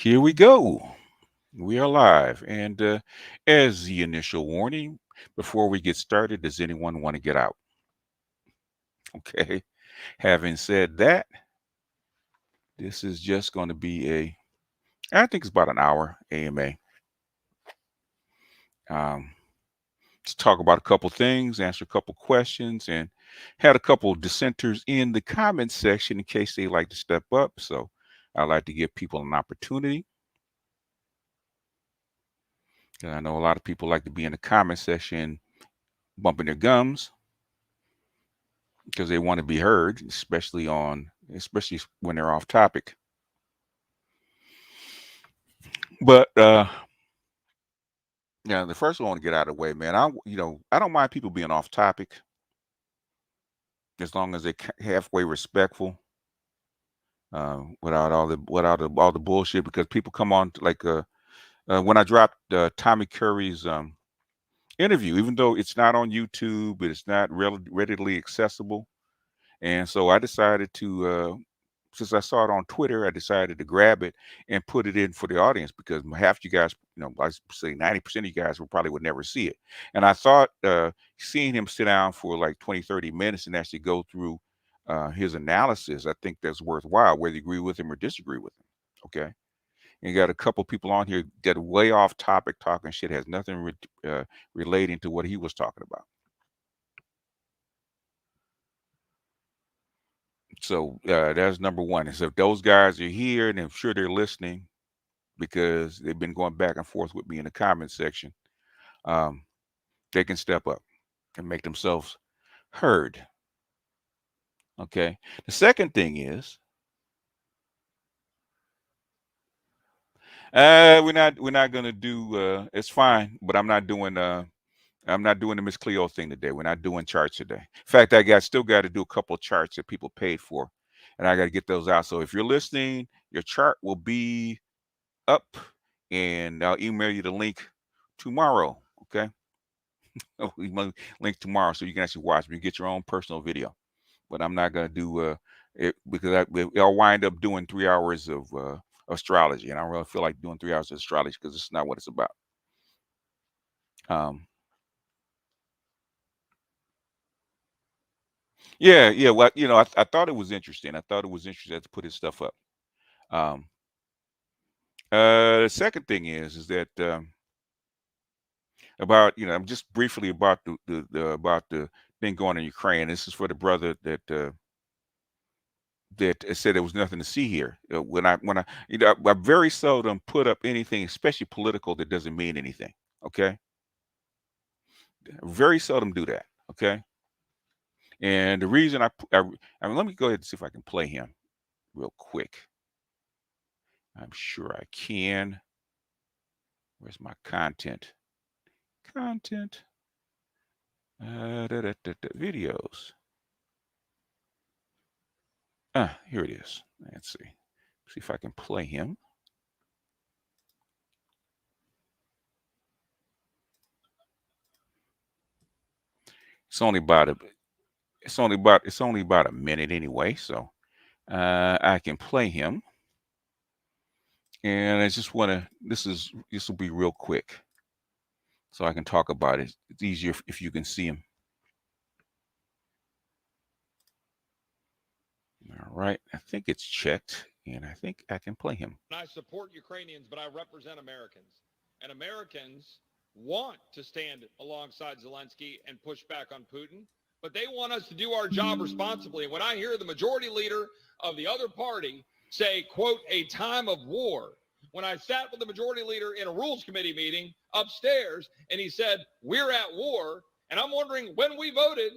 Here we go. We are live. And as the initial warning, before we get started, does anyone want to get out? Okay. Having said that, this is just going to be I think it's about an hour AMA. Um, to talk about a couple things, answer a couple questions, and had a couple dissenters in the comments section in case they like to step up. So I like to give people an opportunity. And I know a lot of people like to be in the comment section bumping their gums because they want to be heard, especially when they're off topic. But yeah, the first one I want to get out of the way, man. I don't mind people being off topic as long as they're halfway respectful, without all the bullshit. Because people come on when I dropped Tommy Curry's interview, even though it's not on YouTube, but it's not readily accessible, and so I decided to since I saw it on Twitter, I decided to grab it and put it in for the audience because half you guys, I say 90% of you guys would never see it. And I thought seeing him sit down for like 20, 30 minutes and actually go through his analysis, I think that's worthwhile, whether you agree with him or disagree with him. Okay. And you got a couple people on here that are way off topic talking shit, has nothing relating to what he was talking about. So that's number one. And so if those guys are here, and I'm sure they're listening because they've been going back and forth with me in the comment section, um, they can step up and make themselves heard. Okay. The second thing is, we're not gonna do. It's fine, but I'm not doing the Miss Cleo thing today. We're not doing charts today. In fact, still got to do a couple of charts that people paid for, and I got to get those out. So if you're listening, your chart will be up, and I'll email you the link tomorrow. Okay, I'll email link tomorrow so you can actually watch me, get your own personal video. But I'm not gonna do it because I'll wind up doing 3 hours of astrology, and I don't really feel like doing 3 hours of astrology because it's not what it's about. Um, yeah, yeah. Well, I thought it was interesting. I thought it was interesting to put his stuff up. Um, the second thing is that about just briefly about the thing going in Ukraine. This is for the brother that said there was nothing to see here. When I I very seldom put up anything, especially political, that doesn't mean anything. Okay, very seldom do that. Okay, and the reason I mean, let me go ahead and see if I can play him real quick. I'm sure I can. Where's my content? Content. Videos. Here it is. Let's see. See if I can play him. It's only about a. It's only about a minute anyway, so I can play him. And I just want to. This will be real quick, so I can talk about it. It's easier if you can see him. All right. I think it's checked, and I think I can play him. I support Ukrainians, but I represent Americans. And Americans want to stand alongside Zelensky and push back on Putin, but they want us to do our job responsibly. And when I hear the majority leader of the other party say, quote, a time of war, when I sat with the majority leader in a rules committee meeting upstairs, and he said, we're at war, and I'm wondering when we voted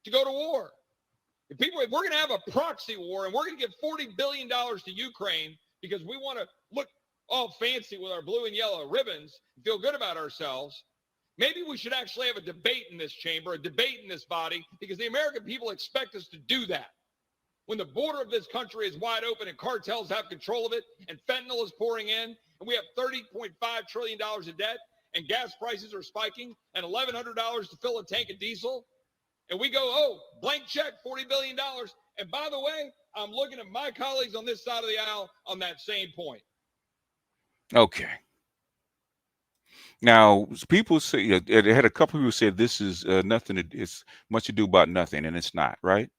to go to war. If we're going to have a proxy war and we're going to give $40 billion to Ukraine because we want to look all fancy with our blue and yellow ribbons and feel good about ourselves, maybe we should actually have a debate in this chamber, a debate in this body, because the American people expect us to do that. When the border of this country is wide open and cartels have control of it and fentanyl is pouring in and we have $30.5 trillion of debt and gas prices are spiking and $1,100 to fill a tank of diesel, and we go, oh, blank check, $40 billion. And by the way, I'm looking at my colleagues on this side of the aisle on that same point. Okay. Now, people say it had a couple people said this is nothing. It's much ado about nothing, and it's not. Right?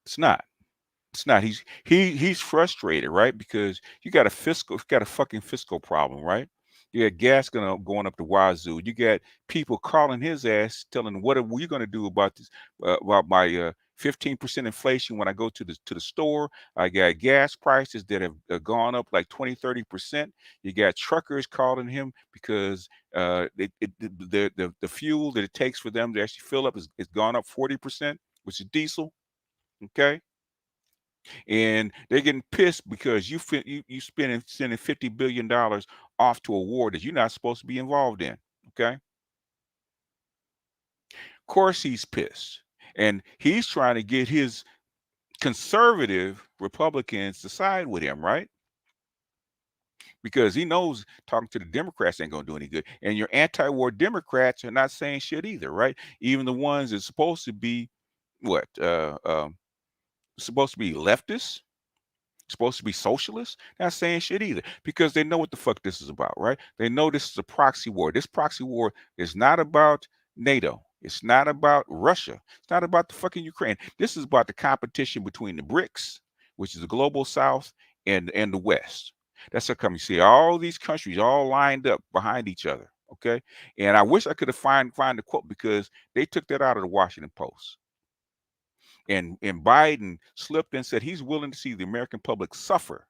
It's not. It's not. He's frustrated, right? Because you got a fucking fiscal problem, right? You got gas going up the wazoo. You got people calling his ass, telling him, "What are we going to do about this? About my 15% inflation when I go to the store? I got gas prices that have gone up like 20, 30%. You got truckers calling him because the fuel that it takes for them to actually fill up is gone up 40%, which is diesel. Okay, and they're getting pissed because you spending sending $50 billion off to a war that you're not supposed to be involved in. Okay, of course he's pissed, and he's trying to get his conservative Republicans to side with him, right? Because he knows talking to the Democrats ain't gonna do any good, and your anti-war Democrats are not saying shit either, right? Even the ones that's supposed to be what supposed to be leftists, supposed to be socialists, not saying shit either because they know what the fuck this is about, right? They know this is a proxy war. This proxy war is not about NATO. It's not about Russia. It's not about the fucking Ukraine. This is about the competition between the BRICS, which is the global south, and the West. That's how come you see all these countries all lined up behind each other. Okay. And I wish I could have find the quote because they took that out of the Washington Post. And Biden slipped and said he's willing to see the American public suffer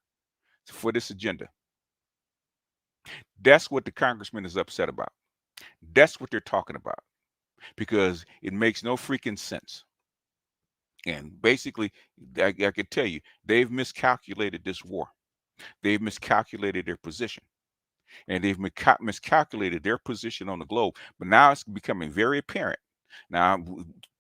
for this agenda. That's what the congressman is upset about. That's what they're talking about because it makes no freaking sense. And basically, I can tell you, they've miscalculated this war. They've miscalculated their position, and they've miscalculated their position on the globe. But now it's becoming very apparent. Now,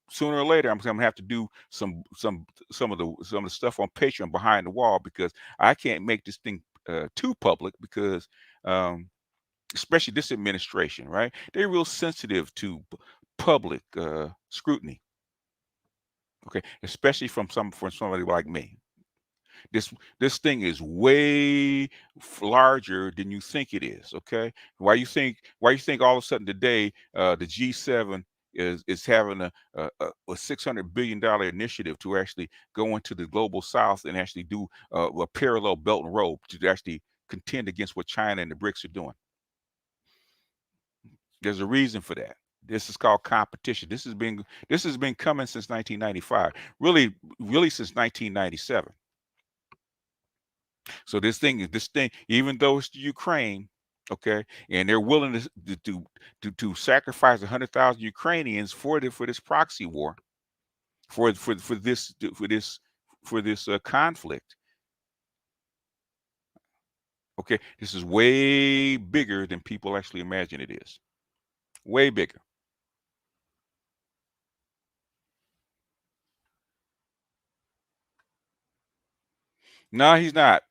sooner or later, I'm gonna have to do some of the stuff on Patreon behind the wall because I can't make this thing too public because especially this administration, right? They're real sensitive to public scrutiny. Okay, especially from somebody like me. This this thing is way larger than you think it is. Okay, why you think all of a sudden today the G7 is having a $600 billion initiative to actually go into the global south and actually do a parallel belt and road to actually contend against what China and the BRICS are doing. There's a reason for that. This is called competition. This has been coming since 1995. Really since 1997. So this thing, even though it's Ukraine, okay, and they're willing to sacrifice 100,000 Ukrainians for this proxy war, for this conflict. Okay, this is way bigger than people actually imagine it is. Way bigger. No, he's not.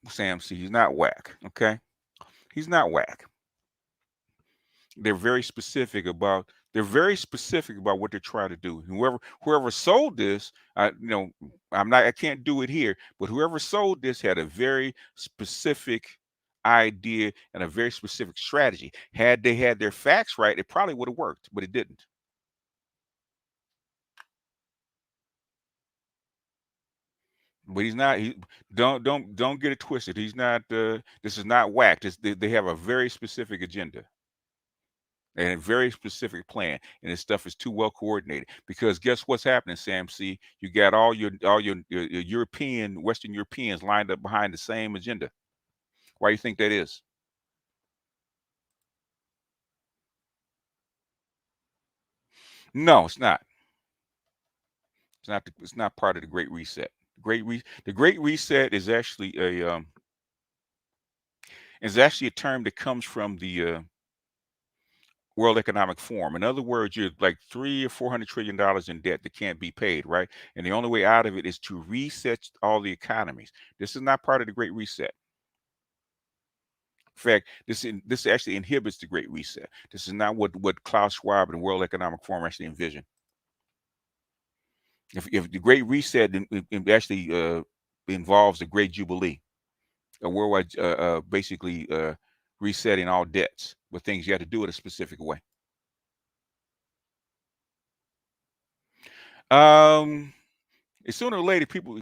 Sam C. He's not whack. Okay, he's not whack. They're very specific about what they're trying to do. Whoever sold this, I can't do it here, but whoever sold this had a very specific idea and a very specific strategy. Had they had their facts right, it probably would have worked, but it didn't. But he's not. Don't get it twisted. He's not. This is not whack. They have a very specific agenda and a very specific plan, and this stuff is too well coordinated. Because guess what's happening, Sam C? You got all your European, Western Europeans lined up behind the same agenda. Why do you think that is? No, it's not. It's not. It's not part of the Great Reset. The Great Reset is actually a term that comes from the World Economic Forum. In other words, you're like 3 or 400 trillion dollars in debt that can't be paid, right? And the only way out of it is to reset all the economies. This is not part of the Great Reset. In fact, this actually inhibits the Great Reset. This is not what Klaus Schwab and the World Economic Forum actually envision. If the Great Reset actually involves the Great Jubilee, a worldwide, basically resetting all debts with things you had to do it a specific way. Um, sooner or later, people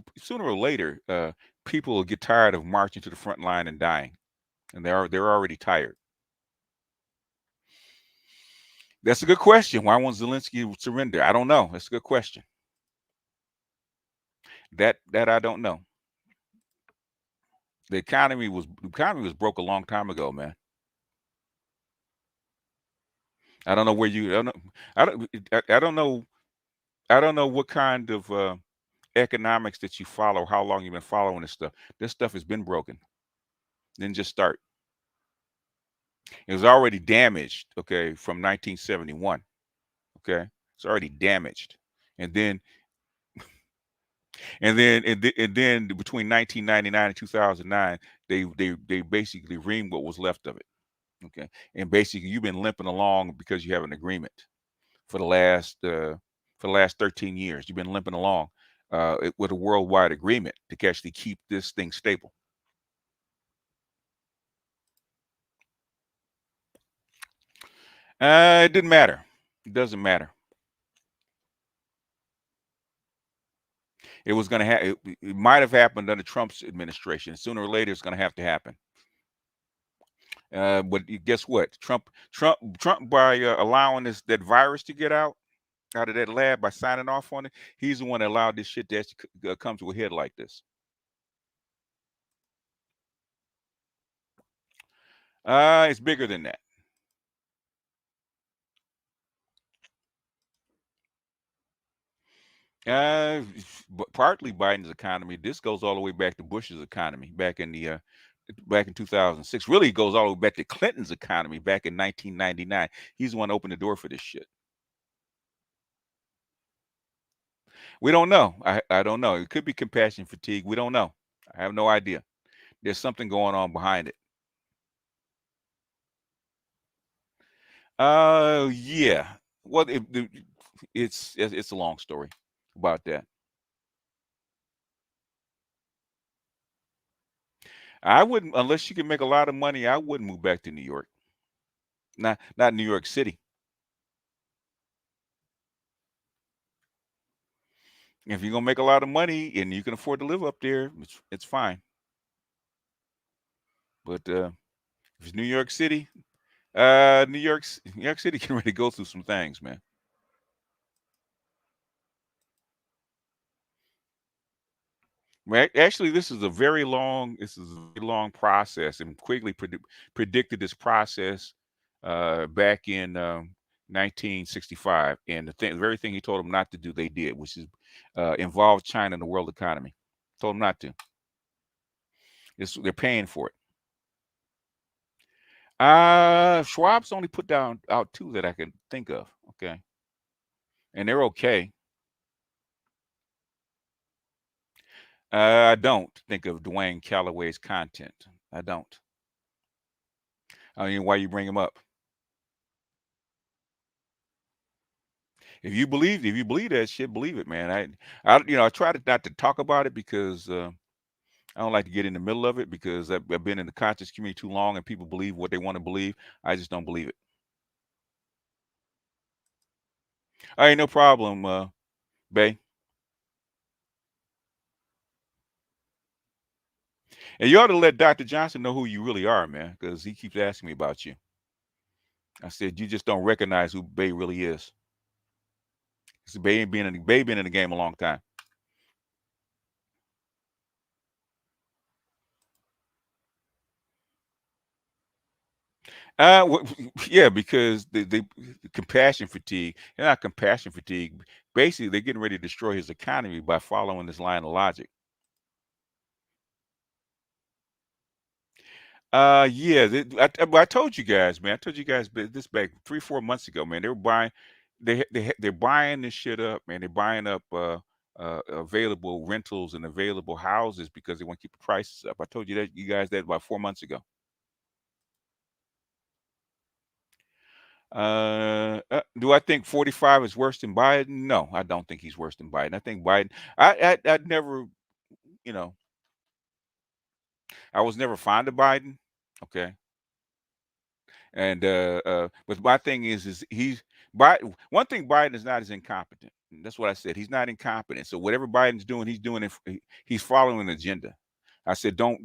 will get tired of marching to the front line and dying, and they're already tired. That's a good question. Why won't Zelensky surrender? I don't know. That's a good question. That I don't know. The economy was broke a long time ago, man. I don't know where you. I don't know. I don't know. I don't know what kind of economics that you follow. How long you've been following this stuff? This stuff has been broken. Didn't just start. It was already damaged. Okay, from 1971. Okay, it's already damaged, and then and then between 1999 and 2009, they basically reamed what was left of it. Okay, and basically you've been limping along because you have an agreement for the last 13 years. You've been limping along with a worldwide agreement to actually keep this thing stable. It didn't matter. It doesn't matter. It was going to happen. It might have happened under Trump's administration. Sooner or later, it's going to have to happen. But guess what? Trump, by allowing that virus to get out of that lab by signing off on it, he's the one that allowed this shit to actually come to a head like this. It's bigger than that. But partly Biden's economy. This goes all the way back to Bush's economy back in 2006. Really, it goes all the way back to Clinton's economy back in 1999. He's the one that opened the door for this shit. We don't know. I don't know. It could be compassion fatigue. We don't know. I have no idea. There's something going on behind it. Yeah. Well, it's a long story about that. I wouldn't, unless you can make a lot of money. I wouldn't move back to New York. Not New York City. If you're gonna make a lot of money and you can afford to live up there, it's fine. But if it's New York City, New York City can really go through some things, man. Actually, this is a very long process, and Quigley predicted this process back in 1965. And the very thing he told them not to do, they did, which is involve China in the world economy. Told them not to. They're paying for it. Schwab's only put down out two that I can think of. Okay, and they're okay. I don't think of Dwayne Calloway's content. I don't. I mean, why you bring him up? If you believe that shit, believe it, man. I try to not to talk about it because I don't like to get in the middle of it because I've been in the conscious community too long and people believe what they want to believe. I just don't believe it. I ain't no problem, Bay. And you ought to let Dr. Johnson know who you really are, man, because he keeps asking me about you. I said you just don't recognize who Bay really is. Bay been in the game a long time. Yeah, because the compassion fatigue. They're not compassion fatigue. Basically, they're getting ready to destroy his economy by following this line of logic. Yeah, I told you guys, man. I told you guys this back 3, 4 months ago, man. They were buying, they're buying this shit up, man. They're buying up available rentals and available houses because they want to keep the prices up. I told you guys that about 4 months ago. Do I think 45 is worse than Biden? No, I don't think he's worse than Biden. I think Biden. I'd never, you know, I was never fond of Biden. Okay. And but my thing is he's Biden. One thing Biden is not is incompetent. And that's what I said. He's not incompetent. So whatever Biden's doing, he's doing it. He's following an agenda. I said, don't.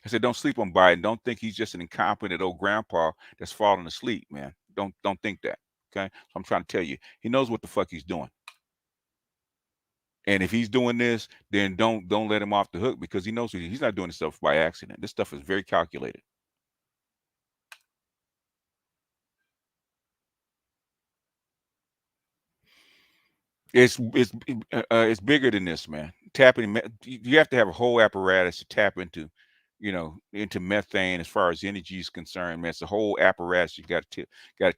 I said, don't sleep on Biden. Don't think he's just an incompetent old grandpa that's falling asleep, man. Don't think that. Okay. So I'm trying to tell you, he knows what the fuck he's doing. And if he's doing this, then don't let him off the hook because he knows he's not doing this stuff by accident. This stuff is very calculated. It's bigger than this, man. You have to have a whole apparatus to tap into, into methane as far as energy is concerned, man. It's a whole apparatus you got to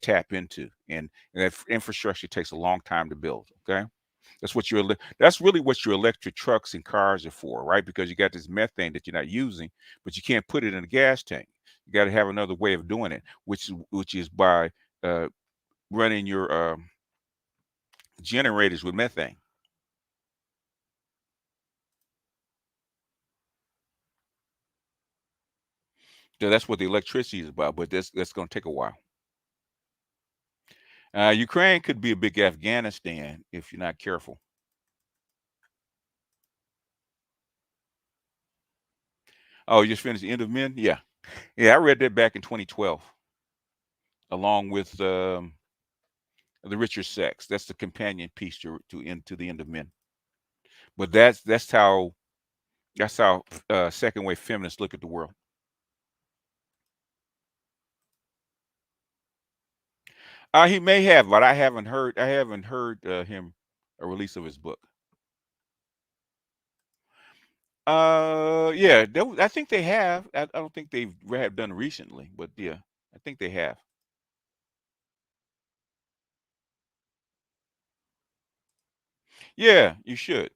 tap into, and that infrastructure takes a long time to build. Okay, that's really what your electric trucks and cars are for, right? Because you got this methane that you're not using, but you can't put it in a gas tank. You got to have another way of doing it, which is by uh, running your generators with methane. So that's what the electricity is about, but that's going to take a while. Ukraine could be a big Afghanistan if you're not careful. Oh, you just finished the End of Men? Yeah, yeah. I read that back in 2012, along with the Richer Sex. That's the companion piece to the End of Men. But that's how second wave feminists look at the world. He may have, but I haven't heard him a release of his book. Yeah, I think they have. I don't think they've have done recently, but yeah, I think they have. Yeah, you should,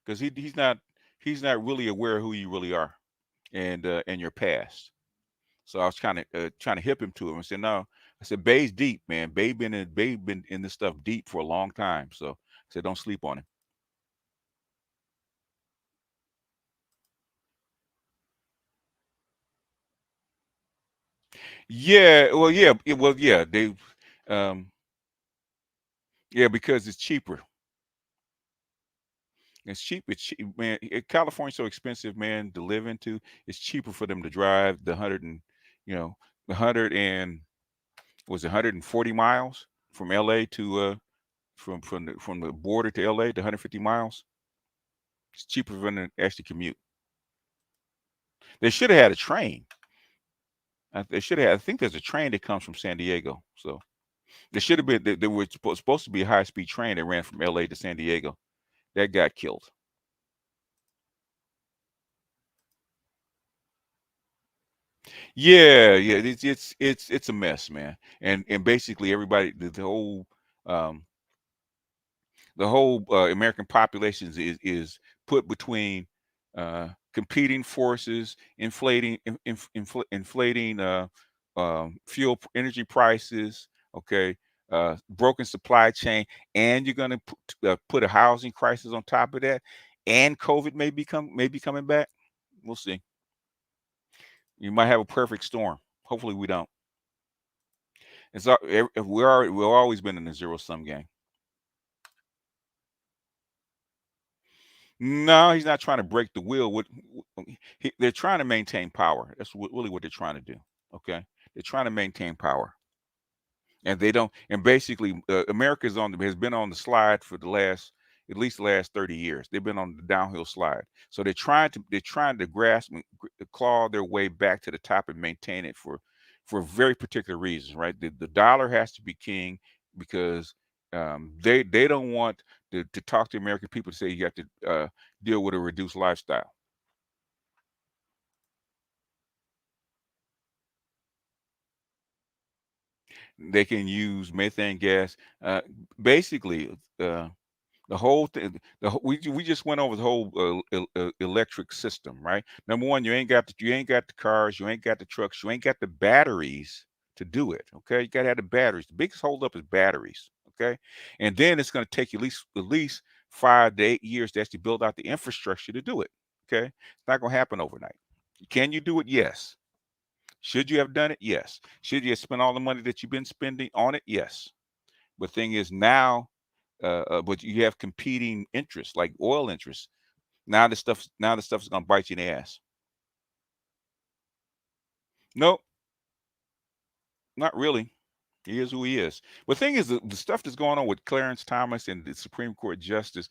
because he's not really aware of who you really are and your past. So I was trying to hip him to him and said, no. I said, Bay's deep, man. Bay been in this stuff deep for a long time. So I said, don't sleep on him. Yeah, well, yeah. Um, yeah, because it's cheaper. It's cheap. It's cheap, man. California's so expensive, man, to live into. It's cheaper for them to drive you know, the hundred and was it 140 miles from LA to from the border to LA to 150 miles. It's cheaper for them to actually commute. They should have had a train. They should have. I think there's a train that comes from San Diego. So there should have been. There was supposed to be a high speed train that ran from LA to San Diego. That got killed. Yeah, yeah. It's a mess, man. And basically everybody, um, the whole American population is put between competing forces, inflating fuel energy prices. Okay, broken supply chain, and you're going to put a housing crisis on top of that, and COVID may be coming back. We'll see. You might have a perfect storm. Hopefully, we don't. We've always been in a zero sum game. No, he's not trying to break the wheel. They're trying to maintain power. That's really what they're trying to do. Okay, they're trying to maintain power, and they don't. And basically, America's has been on the slide for at least the last 30 years. They've been on the downhill slide. So they're trying to claw their way back to the top and maintain it for very particular reasons, right? The dollar has to be king because they don't want to talk to American people to say you have to deal with a reduced lifestyle. They can use methane gas. Basically, the whole thing. We just went over the whole electric system, right? Number one, you ain't got the cars, you ain't got the trucks, you ain't got the batteries to do it. Okay, you got to have the batteries. The biggest holdup is batteries. Okay, and then it's going to take you at least 5 to 8 years to actually build out the infrastructure to do it. Okay, it's not going to happen overnight. Can you do it? Yes. Should you have done it? Yes. Should you have spent all the money that you've been spending on it? Yes. But thing is now, but you have competing interests like oil interests. Now the stuff is going to bite you in the ass. Nope, not really. He is who he is. But thing is, the stuff that's going on with Clarence Thomas and the Supreme Court justice,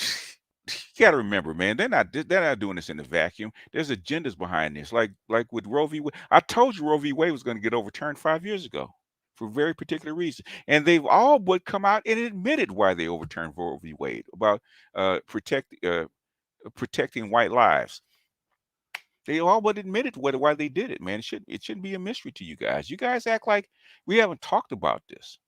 you got to remember, man, they're not doing this in a vacuum. There's agendas behind this. Like with Roe v. Wade. I told you Roe v. Wade was going to get overturned 5 years ago for a very particular reason, and they've all but come out and admitted why they overturned Roe v. Wade about protecting white lives. They all but admitted why they did it, man. It shouldn't be a mystery to you guys. You guys act like we haven't talked about this.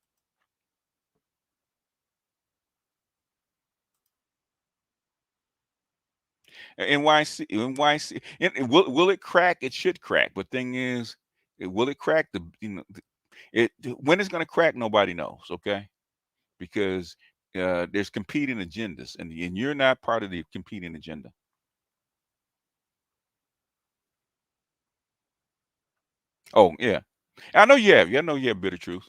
NYC, and will it crack? It should crack. But thing is, will it crack? It when it's going to crack, nobody knows. Okay, because there's competing agendas, and you're not part of the competing agenda. Oh yeah, I know you have. I know you have bitter truth,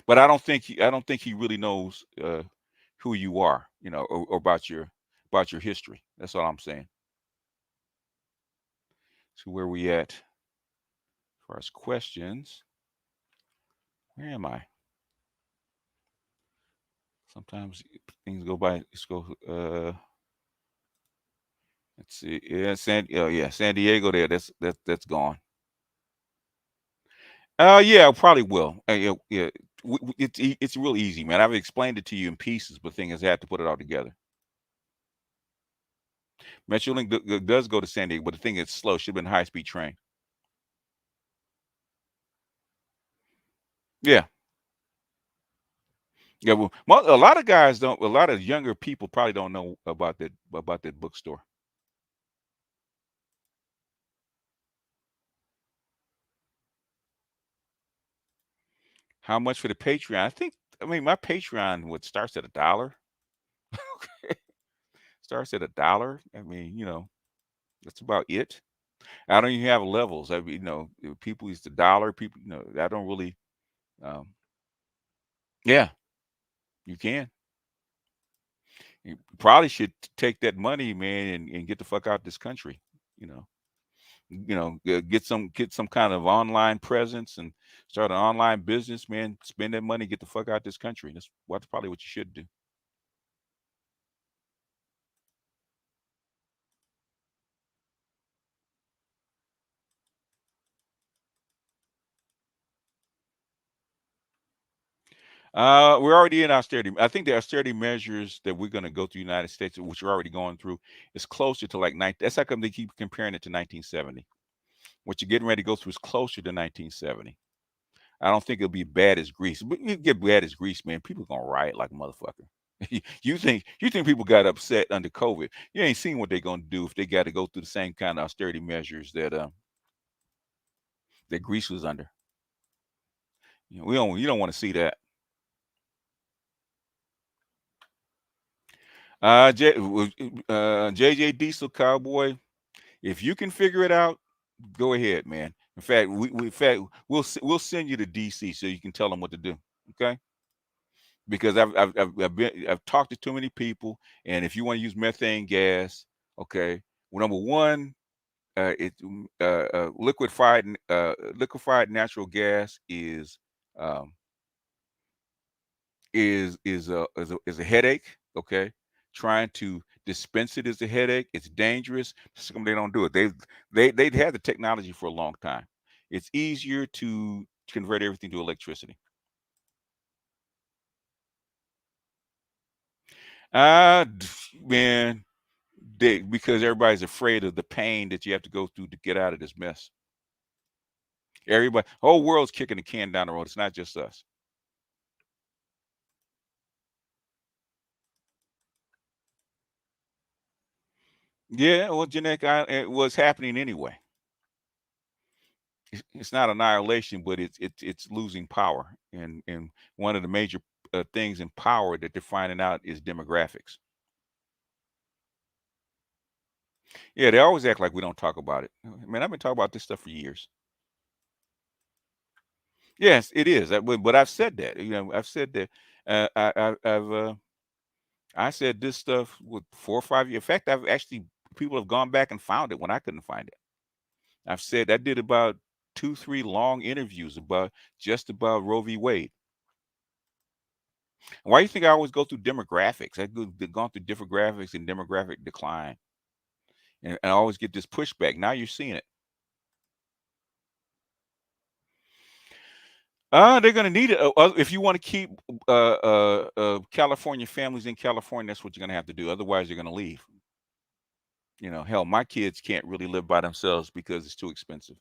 but I don't think he really knows who you are. Or about your history. That's all I'm saying. So where we at as far as questions? Where am I? Sometimes things go by. Let's go. Let's see. Yeah, San Diego. There. That's gone. Yeah, I probably will. Yeah, yeah. It's real easy, man. I've explained it to you in pieces, but thing is, I have to put it all together. Metrolink does go to San Diego, but the thing is slow. Should have been high speed train. Yeah, yeah. Well, a lot of guys don't. A lot of younger people probably don't know about that bookstore. How much for the Patreon? I mean, my Patreon what starts at $1. Starts at $1. I mean, that's about it. I don't even have levels. I mean, people use the dollar. People, I don't really. Um, yeah, you can. You probably should take that money, man, and get the fuck out this country. You know, get some kind of online presence and start an online business, man. Spend that money, get the fuck out this country. That's probably what you should do. We're already in austerity. I think the austerity measures that we're going to go through the United States, which we're already going through, is closer to like That's how come they keep comparing it to 1970. What you're getting ready to go through is closer to 1970. I don't think it'll be bad as Greece, but you get bad as Greece, man. People gonna riot like a motherfucker. You think people got upset under COVID? You ain't seen what they're gonna do if they got to go through the same kind of austerity measures that Greece was under. You don't want to see that. JJ Diesel Cowboy, if you can figure it out, go ahead, man. In fact, we'll send you to DC so you can tell them what to do. Okay? Because I've talked to too many people, and if you want to use methane gas, okay. Well, number one, liquefied natural gas um, is a headache. Okay, trying to dispense it is a headache. It's dangerous. So come they don't do it. They've had the technology for a long time. It's easier to convert everything to electricity. Man, because everybody's afraid of the pain that you have to go through to get out of this mess. Everybody, whole world's kicking the can down the road. It's not just us. Yeah, well, genetic it was happening anyway. It's not annihilation, but it's losing power. And one of the major things in power that they're finding out is demographics. Yeah, they always act like we don't talk about it. Man, I've been talking about this stuff for years. Yes, it is. But I've said that. I've said that. I said this stuff with 4 or 5 years. In fact, I've actually people have gone back and found it when I couldn't find it. I've said I did about 2, 3 long interviews about Roe v. Wade. Why do you think I always go through demographics? Gone through demographics and demographic decline, and I always get this pushback. Now you're seeing it. They're going to need it if you want to keep California families in California. That's what you're going to have to do. Otherwise, you're going to leave. Hell, my kids can't really live by themselves because it's too expensive.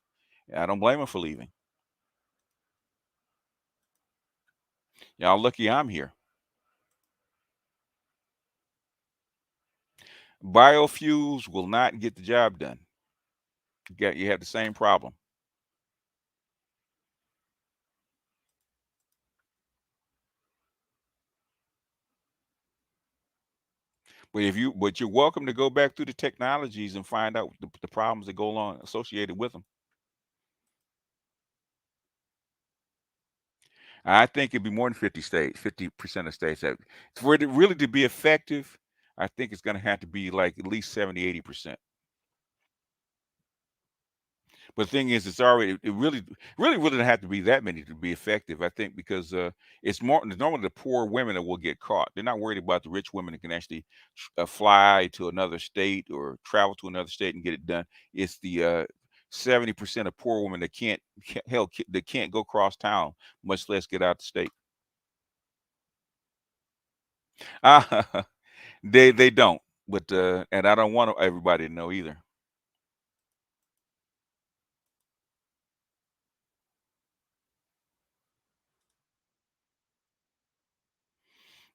I don't blame them for leaving. Y'all lucky I'm here. Biofuels will not get the job done. You have the same problem. But you're welcome to go back through the technologies and find out the problems that go along associated with them. I think it'd be more than 50 states, 50% of states that for it really to be effective. I think it's going to have to be like at least 70, 80%. But the thing is, it really doesn't have to be that many to be effective. I think because it's normally the poor women that will get caught. They're not worried about the rich women that can actually fly to another state or travel to another state and get it done. It's the 70% of poor women that that can't go cross town, much less get out the state. They don't, but and I don't want everybody to know either.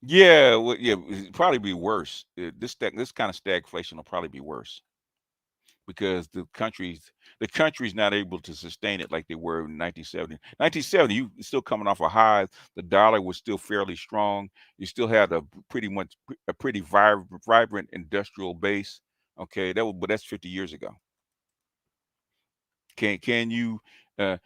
Yeah, well, yeah, it'd probably be worse. This kind of stagflation will probably be worse because the country's not able to sustain it like they were in 1970. 1970, you still coming off a high. The dollar was still fairly strong. You still had a pretty vibrant industrial base. Okay, but that's 50 years ago. Can you uh,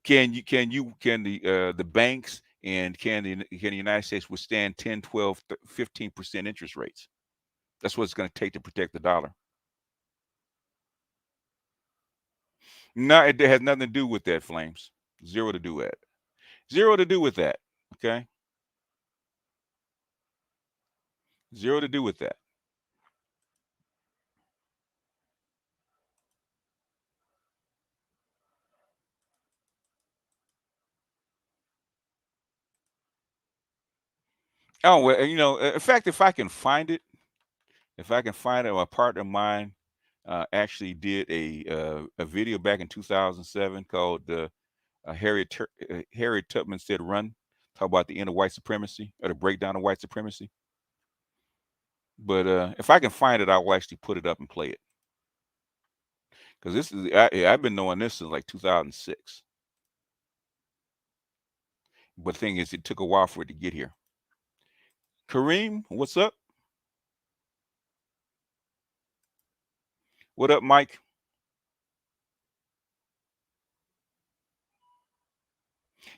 can the banks and can the United States withstand 10, 12, 15% interest rates? That's what it's going to take to protect the dollar. No, it has nothing to do with that, Flames. Zero to do with it. Zero to do with that. Okay, zero to do with that. Oh well, in fact, if I can find it, a partner of mine actually did a video back in 2007 called Harriet Tubman Said Run. Talk about the end of white supremacy or the breakdown of white supremacy. But if I can find it, I will actually put it up and play it because I've been knowing this since like 2006. But the thing is, it took a while for it to get here. Kareem, what's up? What up, Mike?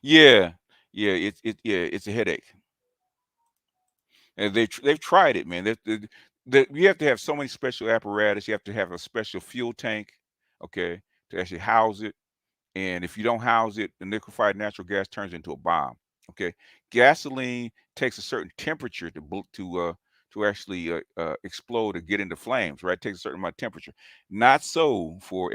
Yeah, yeah, it's a headache, and they've tried it, man. You have to have so many special apparatus. You have to have a special fuel tank, okay, to actually house it. And if you don't house it, the liquefied natural gas turns into a bomb. Okay, gasoline takes a certain temperature to actually explode or get into flames. Right, it takes a certain amount of temperature. Not so for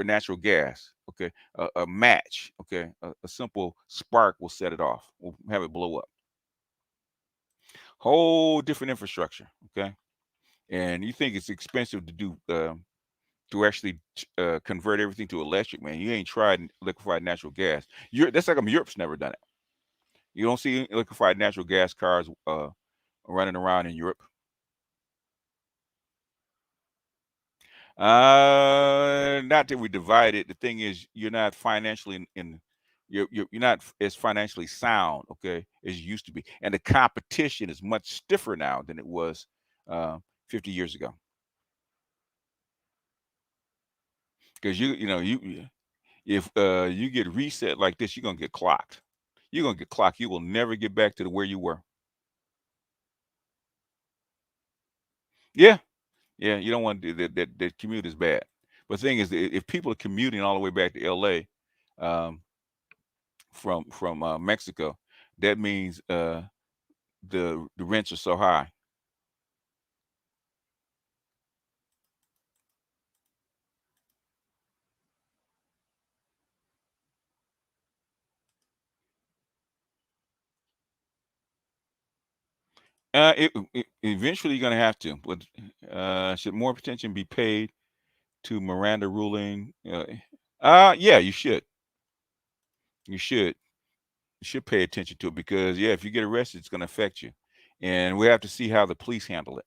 natural gas. Okay, a match. Okay, a simple spark will set it off. Will have it blow up. Whole different infrastructure. Okay, and you think it's expensive to do to actually convert everything to electric, man. You ain't tried liquefied natural gas. That's like Europe's never done it. You don't see liquefied natural gas cars running around in Europe. Not that we divide it. The thing is, you're not financially in You're not as financially sound, okay, as you used to be, and the competition is much stiffer now than it was uh, 50 years ago. Because if you get reset like this, you're gonna get clocked. You're gonna get clocked. You will never get back to the where you were. Yeah, yeah. You don't want to do that. That commute is bad. But the thing is, if people are commuting all the way back to L.A. Um, from Mexico, that means the rents are so high. Eventually you're gonna have to. But should more attention be paid to Miranda ruling? Yeah, you should. You should. You should pay attention to it because yeah, if you get arrested, it's gonna affect you, and we have to see how the police handle it.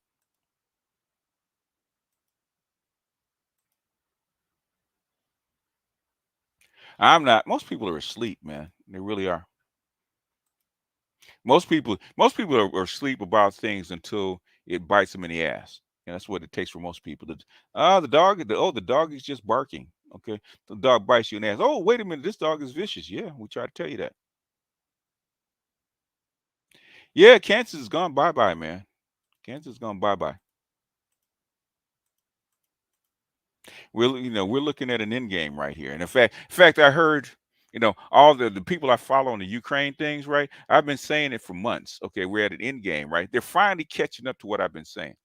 I'm not. Most people are asleep, man. They really are. Most people are asleep about things until it bites them in the ass. And that's what it takes for most people. The dog is just barking. Okay. The dog bites you in the ass. Oh, wait a minute, this dog is vicious. Yeah, we try to tell you that. Yeah, Kansas is gone bye-bye, man. Kansas is gone bye-bye. We're looking at an end game right here. And in fact, I heard, all the people I follow on the Ukraine things, right? I've been saying it for months. Okay, we're at an end game, right? They're finally catching up to what I've been saying.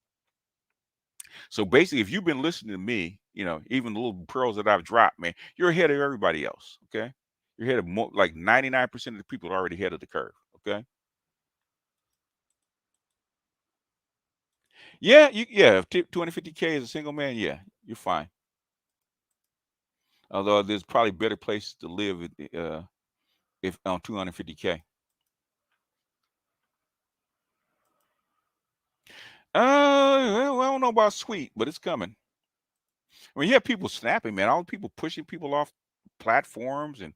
So basically, if you've been listening to me, even the little pearls that I've dropped, man, you're ahead of everybody else. Okay, you're ahead of like 99% of the people are already ahead of the curve. Okay, yeah, if 250K is a single man, yeah, you're fine. Although there's probably better places to live if on 250K. Well, I don't know about sweet, but it's coming. I mean, you have people snapping, man. All the people pushing people off platforms and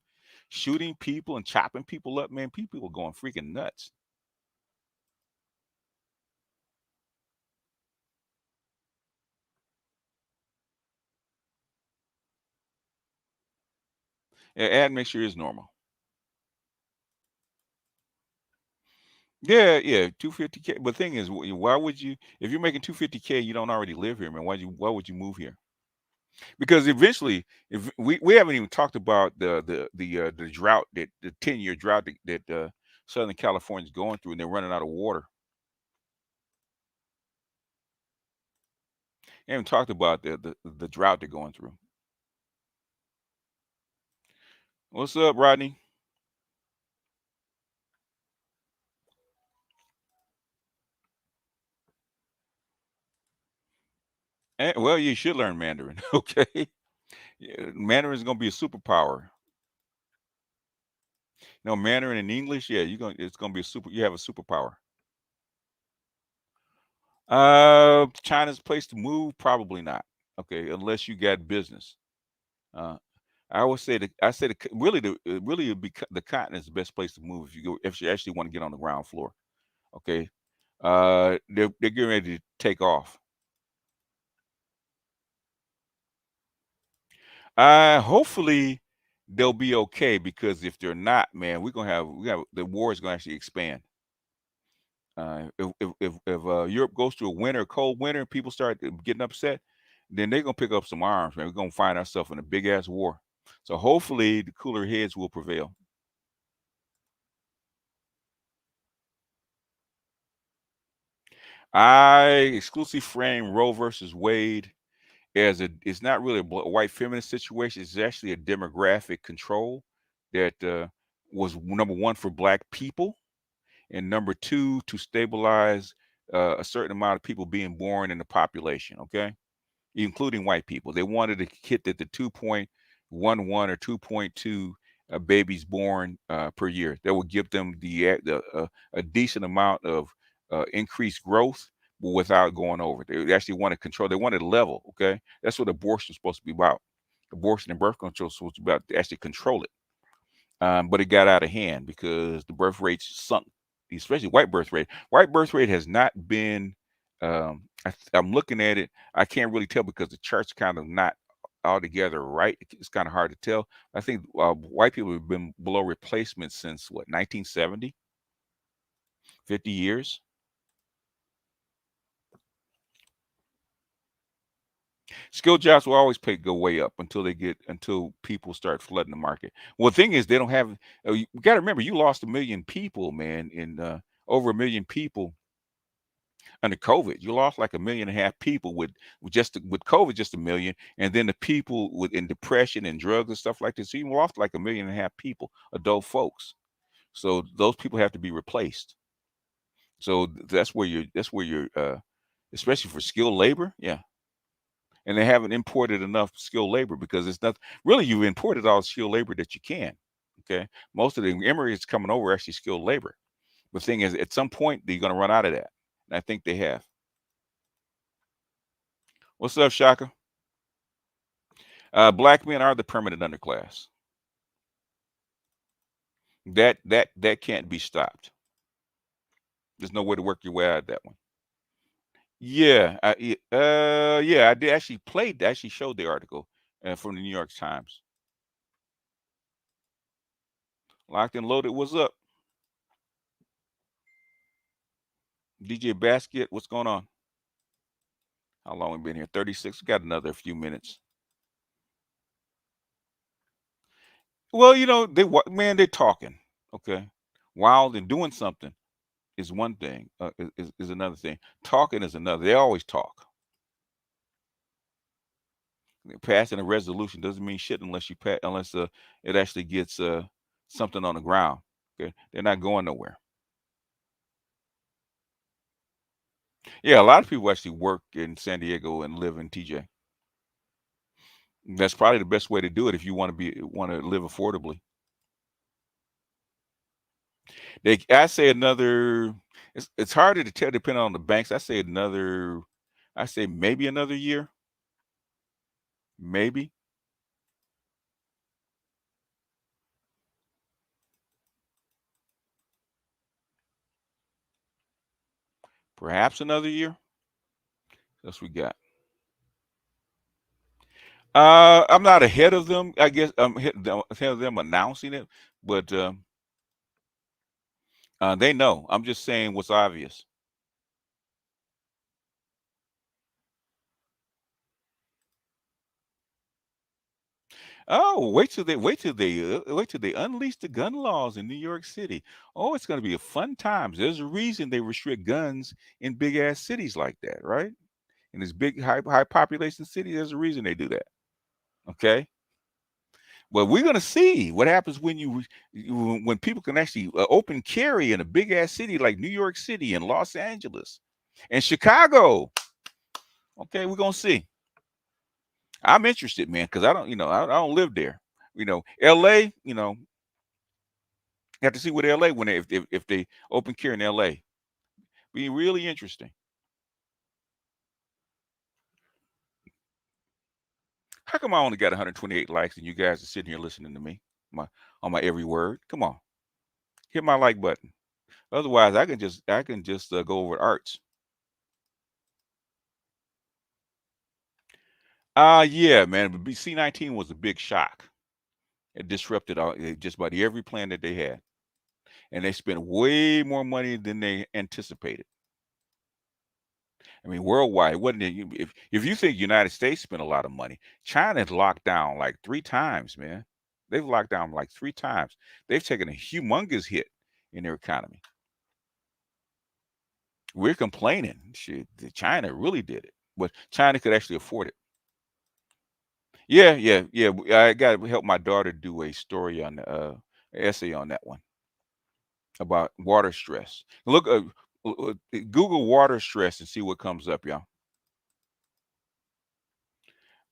shooting people and chopping people up, man. People are going freaking nuts. Yeah, admixture is normal. Yeah, yeah, 250K. But the thing is, why would you, if you're making 250K, you don't already live here, man? Why would you move here? Because eventually, if we haven't even talked about the drought, that the 10-year drought that Southern California is going through, and they're running out of water. We haven't talked about the drought they're going through. What's up, Rodney? Well, you should learn Mandarin. Okay, yeah, Mandarin is going to be a superpower. No, Mandarin and English, yeah, it's going to be a super. You have a superpower. China's place to move? Probably not. Okay, unless you got business. Uh, I would say really really it'd be the continent is the best place to move if you actually want to get on the ground floor. Okay, they're getting ready to take off. Hopefully they'll be okay because if they're not, man, we have the war is gonna actually expand. If Europe goes through a winter, cold winter, and people start getting upset, then they're gonna pick up some arms, man. We're gonna find ourselves in a big ass war. So hopefully, the cooler heads will prevail. I exclusively frame Roe versus Wade as it's not really a white feminist situation. It's actually a demographic control that was number one for black people, and number two to stabilize a certain amount of people being born in the population. Okay, including white people. They wanted to hit that the 2.11 or 2.2 babies born per year. That would give them a decent amount of increased growth, but without going over. They actually want to control. They wanted level. Okay, that's what abortion is supposed to be about. Abortion and birth control is supposed to be about to actually control it. but it got out of hand because the birth rates sunk, especially white birth rate. White birth rate has not been. I'm looking at it. I can't really tell because the chart's kind of not altogether right. It's kind of hard to tell. I think white people have been below replacement since what, 1970, 50 years. Skilled jobs will always go way up until people start flooding the market. Well, the thing is, they don't have. You got to remember, you lost 1 million people, man, in over 1 million people under COVID. You lost like 1.5 million people with COVID, just 1 million, and then the people with in depression and drugs and stuff like this. So you lost like 1.5 million people, adult folks. So those people have to be replaced. So that's where you're especially for skilled labor, yeah. And they haven't imported enough skilled labor because it's not really, you've imported all the skilled labor that you can. Okay, most of the immigrants coming over are actually skilled labor. The thing is, at some point they're going to run out of that, and I think they have. What's up, Shaka? Black men are the permanent underclass. That can't be stopped. There's no way to work your way out of that one. Yeah, I did actually showed the article from the New York Times. Locked and loaded. What's up, DJ Basket? What's going on? How long we been here? 36. We got another few minutes. Well, man, they're talking. Okay, wild and doing something is one thing. Is another thing. Talking is another. They always talk. Passing a resolution doesn't mean shit unless it actually gets something on the ground. Okay, they're not going nowhere. Yeah, a lot of people actually work in San Diego and live in TJ. That's probably the best way to do it if you want to live affordably. I say another. It's harder to tell depending on the banks. I say another. I say maybe another year. Maybe. Perhaps another year. That's what we got. I'm not ahead of them. I guess I'm ahead of them announcing it, but they know. I'm just saying what's obvious. Oh, wait till they unleash the gun laws in New York City. Oh, it's going to be a fun time. There's a reason they restrict guns in big ass cities like that, right? In this big high population city, there's a reason they do that. Okay, well, we're going to see what happens when people can actually open carry in a big ass city like New York City and Los Angeles and Chicago. Okay, we're gonna see. I'm interested, man, because I don't live there. L.A. You have to see what L.A. when if they open care in L.A. Be really interesting. How come I only got 128 likes and you guys are sitting here listening to me, my on my every word? Come on, hit my like button. Otherwise, I can just go over to arts. Yeah, man. But C-19 was a big shock. It disrupted just about every plan that they had, and they spent way more money than they anticipated. I mean, worldwide, wasn't it? If you think United States spent a lot of money, China's locked down like 3 times, man. They've locked down like 3 times. They've taken a humongous hit in their economy. We're complaining. Shit, China really did it, but China could actually afford it. Yeah, yeah, yeah. I got to help my daughter do a story on essay on that one about water stress. Look, Google water stress and see what comes up, y'all.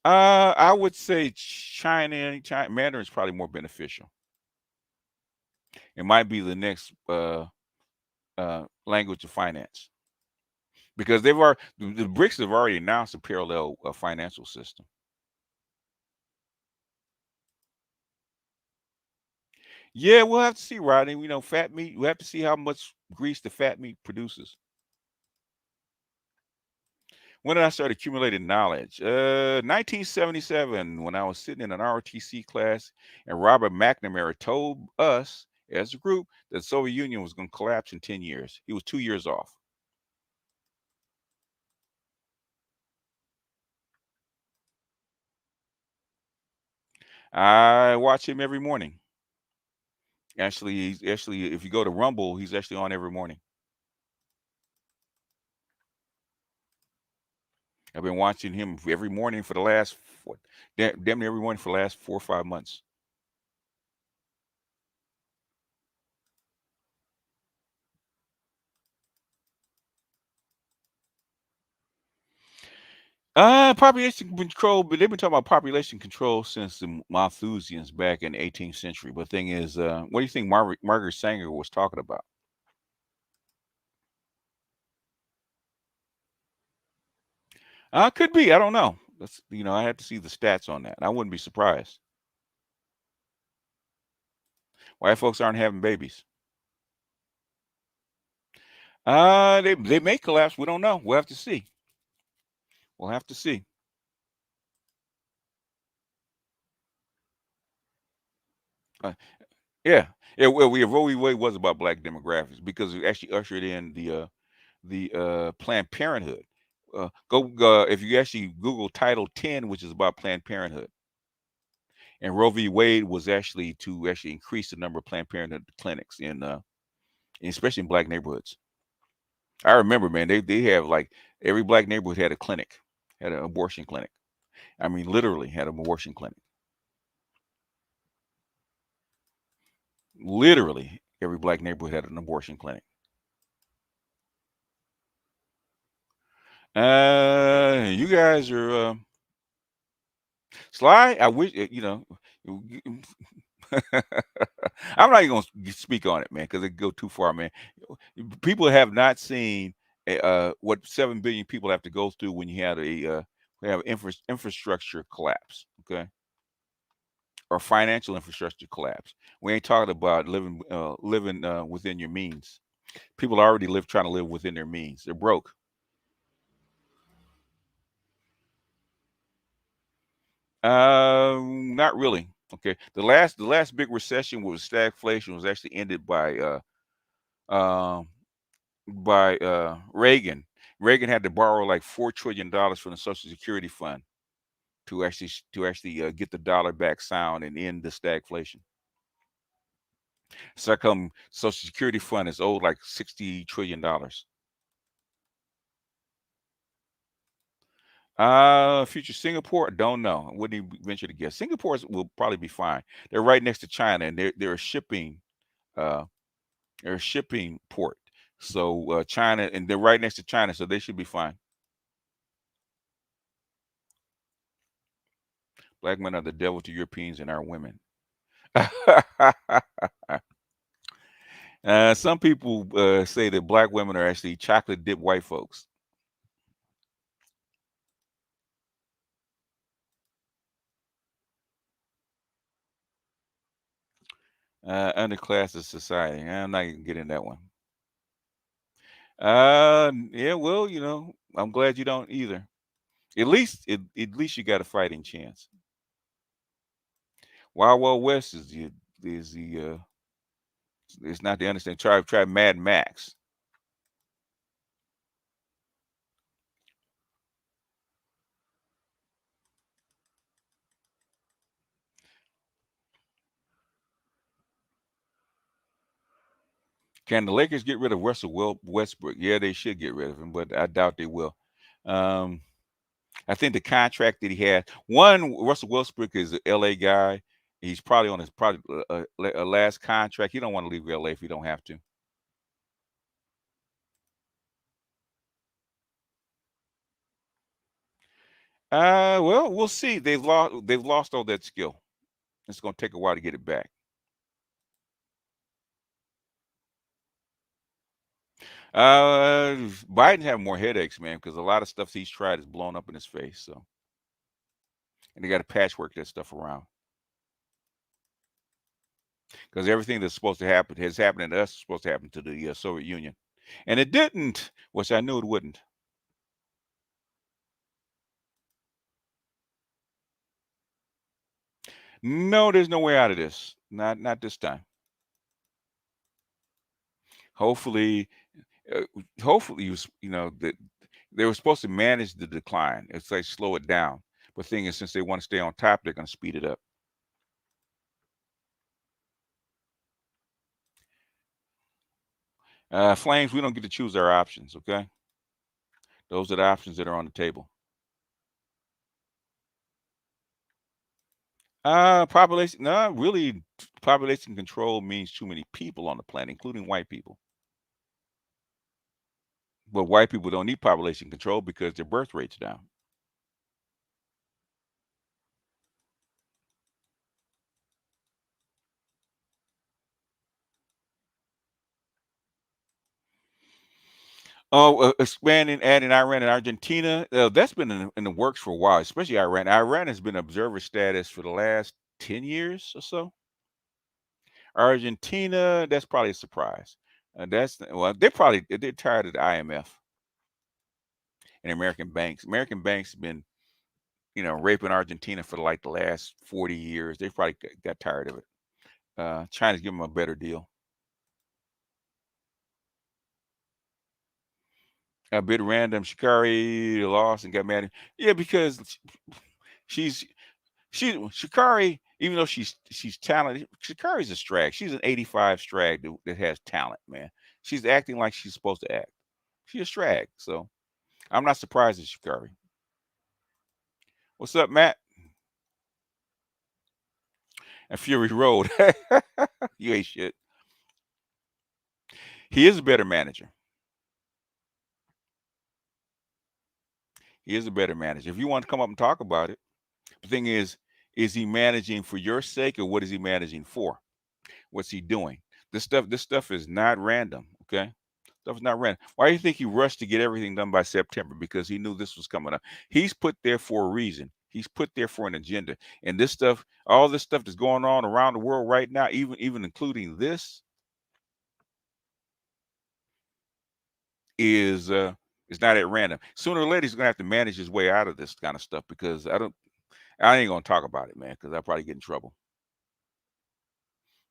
I would say China Mandarin is probably more beneficial. It might be the next language of finance because the BRICS have already announced a parallel financial system. Yeah, we'll have to see, Rodney. You know, fat meat. We have to see how much grease the fat meat produces. When did I start accumulating knowledge? 1977, when I was sitting in an ROTC class, and Robert McNamara told us as a group that the Soviet Union was going to collapse in 10 years. He was 2 years off. I watch him every morning. Actually, if you go to Rumble, he's actually on every morning. I've been watching him every morning for the last, what, damn near every morning for the last 4 or 5 months. Population control, but they've been talking about population control since the Malthusians back in the 18th century. But the thing is, what do you think Margaret Sanger was talking about? Could be. I don't know. I have to see the stats on that. I wouldn't be surprised. White folks aren't having babies. They may collapse. We don't know. We'll have to see. We'll have to see. Uh, yeah, yeah. Well, Roe v. Wade was about black demographics because it actually ushered in the Planned Parenthood. If you actually Google Title 10, which is about Planned Parenthood, and Roe v. Wade was actually to actually increase the number of Planned Parenthood clinics especially in black neighborhoods. I remember, man, they have like every black neighborhood had a clinic, had an abortion clinic. I mean, literally had an abortion clinic. Literally, every black neighborhood had an abortion clinic. You guys are Sly. I wish I'm not even gonna speak on it, man, because it go too far, man. People have not seen what 7 billion people have to go through when you have infrastructure collapse, okay, or financial infrastructure collapse. We ain't talking about living within your means. People already live trying to live within their means. They're broke. Not really. Okay. The last big recession was stagflation was actually ended um by Reagan. Reagan had to borrow like $4 trillion from the Social Security Fund to actually get the dollar back sound and end the stagflation. So come Social Security Fund is owed like $60 trillion. Future Singapore, don't know. I wouldn't even venture to guess. Will probably be fine. They're right next to China, and they're a shipping uh they're a shipping port. So China, and they're right next to China, so they should be fine. Black men are the devil to Europeans and our women. Some people say that black women are actually chocolate dip white folks. Underclass of society. I'm not even getting that one. Yeah, well, I'm glad you don't either. At least you got a fighting chance. Wild Wild West is the it's not the understand. Try Mad Max. Can the Lakers get rid of Westbrook? Yeah, they should get rid of him, but I doubt they will. Um, I think the contract that he has. Russell Westbrook is an LA guy. He's probably on his probably a last contract. He don't want to leave LA if he don't have to. Well, we'll see. They've lost all that skill. It's going to take a while to get it back. Biden having more headaches, man, because a lot of stuff he's tried is blown up in his face. So, and they got to patchwork that stuff around. because everything that's supposed to happen has happened to us is supposed to happen to the Soviet Union, and it didn't, which I knew it wouldn't. No, there's no way out of this. Not this time. Hopefully, uh, hopefully that they were supposed to manage the decline. It's like slow it down. But thing is, since they want to stay on top, they're going to speed it up. Flames, we don't get to choose our options. Okay, those are the options that are on the table. Population. No, really, population control means too many people on the planet, including white people. But white people don't need population control because their birth rate's down. Oh, expanding, adding Iran and Argentina. That's been in the works for a while, especially Iran. Iran has been observer status for the last 10 years or so. Argentina, that's probably a surprise. Well, they're tired of the IMF and American banks. American banks have been, raping Argentina for like the last 40 years. They probably got tired of it. China's giving them a better deal. A bit random. Shikari lost and got mad. Yeah, because she's Shikari, even though she's talented, Shikari's a strag. She's an 85 strag that has talent, man. She's acting like she's supposed to act. She's a strag, so I'm not surprised at Shikari. What's up, Matt? And Fury Road. You ain't shit. He is a better manager. He is a better manager. If you want to come up and talk about it, the thing is he managing for your sake or what is he managing for? What's he doing? This stuff is not random. Okay. Stuff is not random. Why do you think he rushed to get everything done by September? Because he knew this was coming up. He's put there for a reason. He's put there for an agenda. And this stuff, all this stuff that's going on around the world right now, even including this, is it's not at random. Sooner or later, he's gonna have to manage his way out of this kind of stuff because I ain't gonna talk about it, man, because I'll probably get in trouble.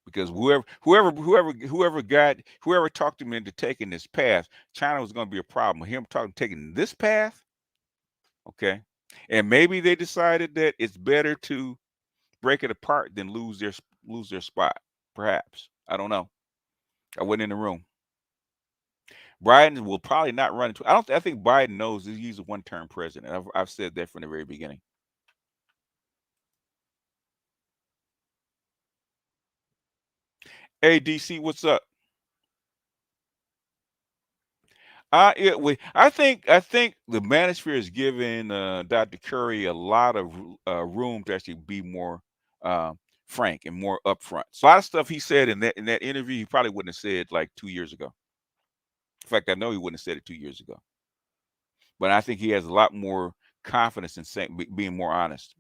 Because whoever talked him into taking this path, China was gonna be a problem. Him taking this path, okay. And maybe they decided that it's better to break it apart than lose their spot. Perhaps. I don't know. I wasn't in the room. Biden will probably not run into. I think Biden knows that he's a one-term president. I've said that from the very beginning. Hey DC, what's up? I think the manosphere is giving Dr. Curry a lot of room to actually be more uh, frank and more upfront. So a lot of stuff he said in that interview, he probably wouldn't have said like 2 years ago. In fact, I know he wouldn't have said it 2 years ago. But I think he has a lot more confidence in being more honest.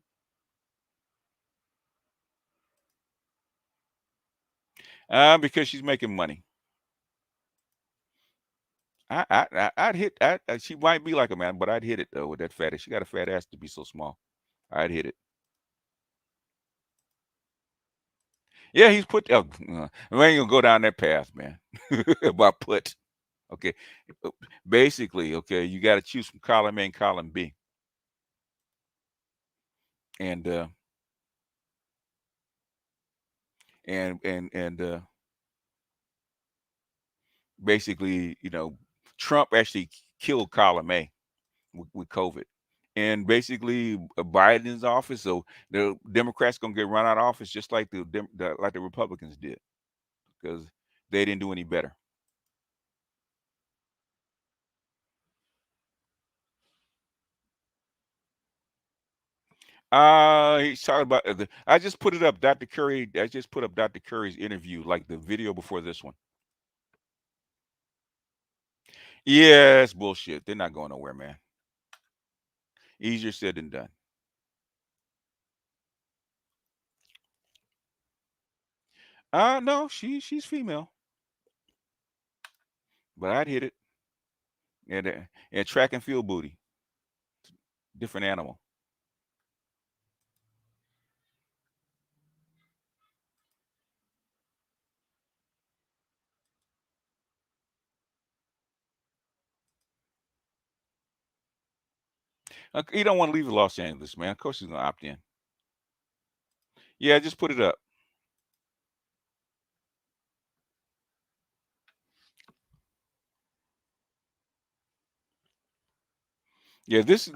Because she's making money. I'd hit. She might be like a man, but I'd hit it though with that fat ass. She got a fat ass to be so small. I'd hit it. Yeah, he's put. We ain't gonna go down that path, man. About put. Okay, uh, basically, okay, you got to choose from column A and column B, and basically, Trump actually killed column A with COVID. And basically, Biden's office. So the Democrats gonna get run out of office just like like the Republicans did because they didn't do any better. He's talking about. I just put it up, Dr. Curry. I just put up Dr. Curry's interview, like the video before this one. Yeah, it's bullshit. They're not going nowhere, man. Easier said than done. No, she's female, but I'd hit it. And track and field booty, different animal. You don't want to leave Los Angeles, man. Of course he's gonna opt in. Yeah, just put it up. Yeah, this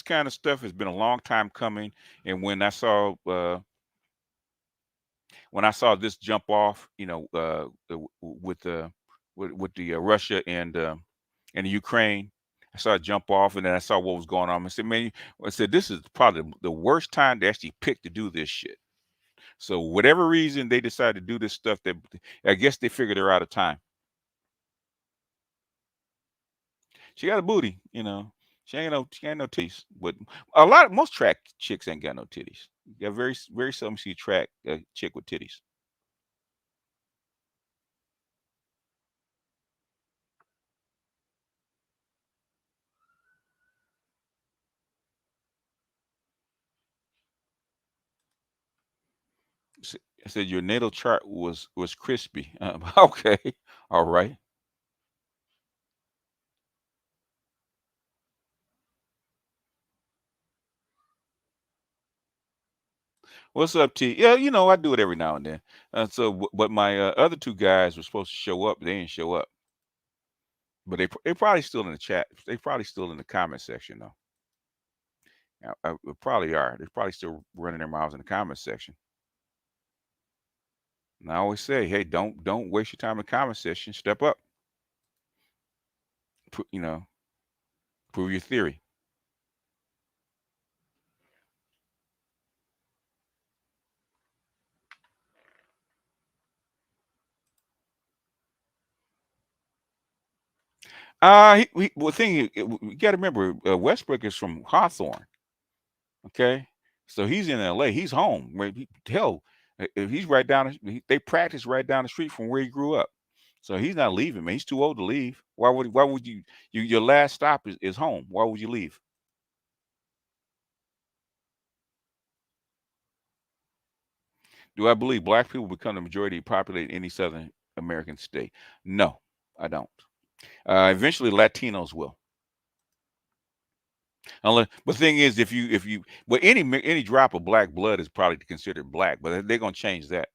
kind of stuff has been a long time coming. And when I saw this jump off, with the Russia and the Ukraine, I saw it jump off, and then I saw what was going on. I said, man, I said this is probably the worst time to actually pick to do this shit. So whatever reason they decided to do this stuff, that I guess they figured they're out of time. She got a booty. She ain't no titties, but most track chicks ain't got no titties. You got very seldom see a track chick with titties. I said your natal chart was crispy. Okay, all right. What's up, T? Yeah, I do it every now and then. But my other two guys were supposed to show up. They didn't show up, but they probably still in the chat. They probably still in the comment section though. They probably are. They're probably still running their mouths in the comment section. And I always say, hey, don't waste your time in the comment section. Step up. Put, prove your theory. Well, you got to remember, Westbrook is from Hawthorne. Okay, so he's in L.A. He's home. Hell, if he's right down, they practice right down the street from where he grew up. So he's not leaving, man. He's too old to leave. Why would your last stop is home? Why would you leave? Do I believe black people become the majority populate any Southern American state? No, I don't. Eventually, Latinos will. But the thing is, well, any drop of black blood is probably considered black, but they're gonna change that.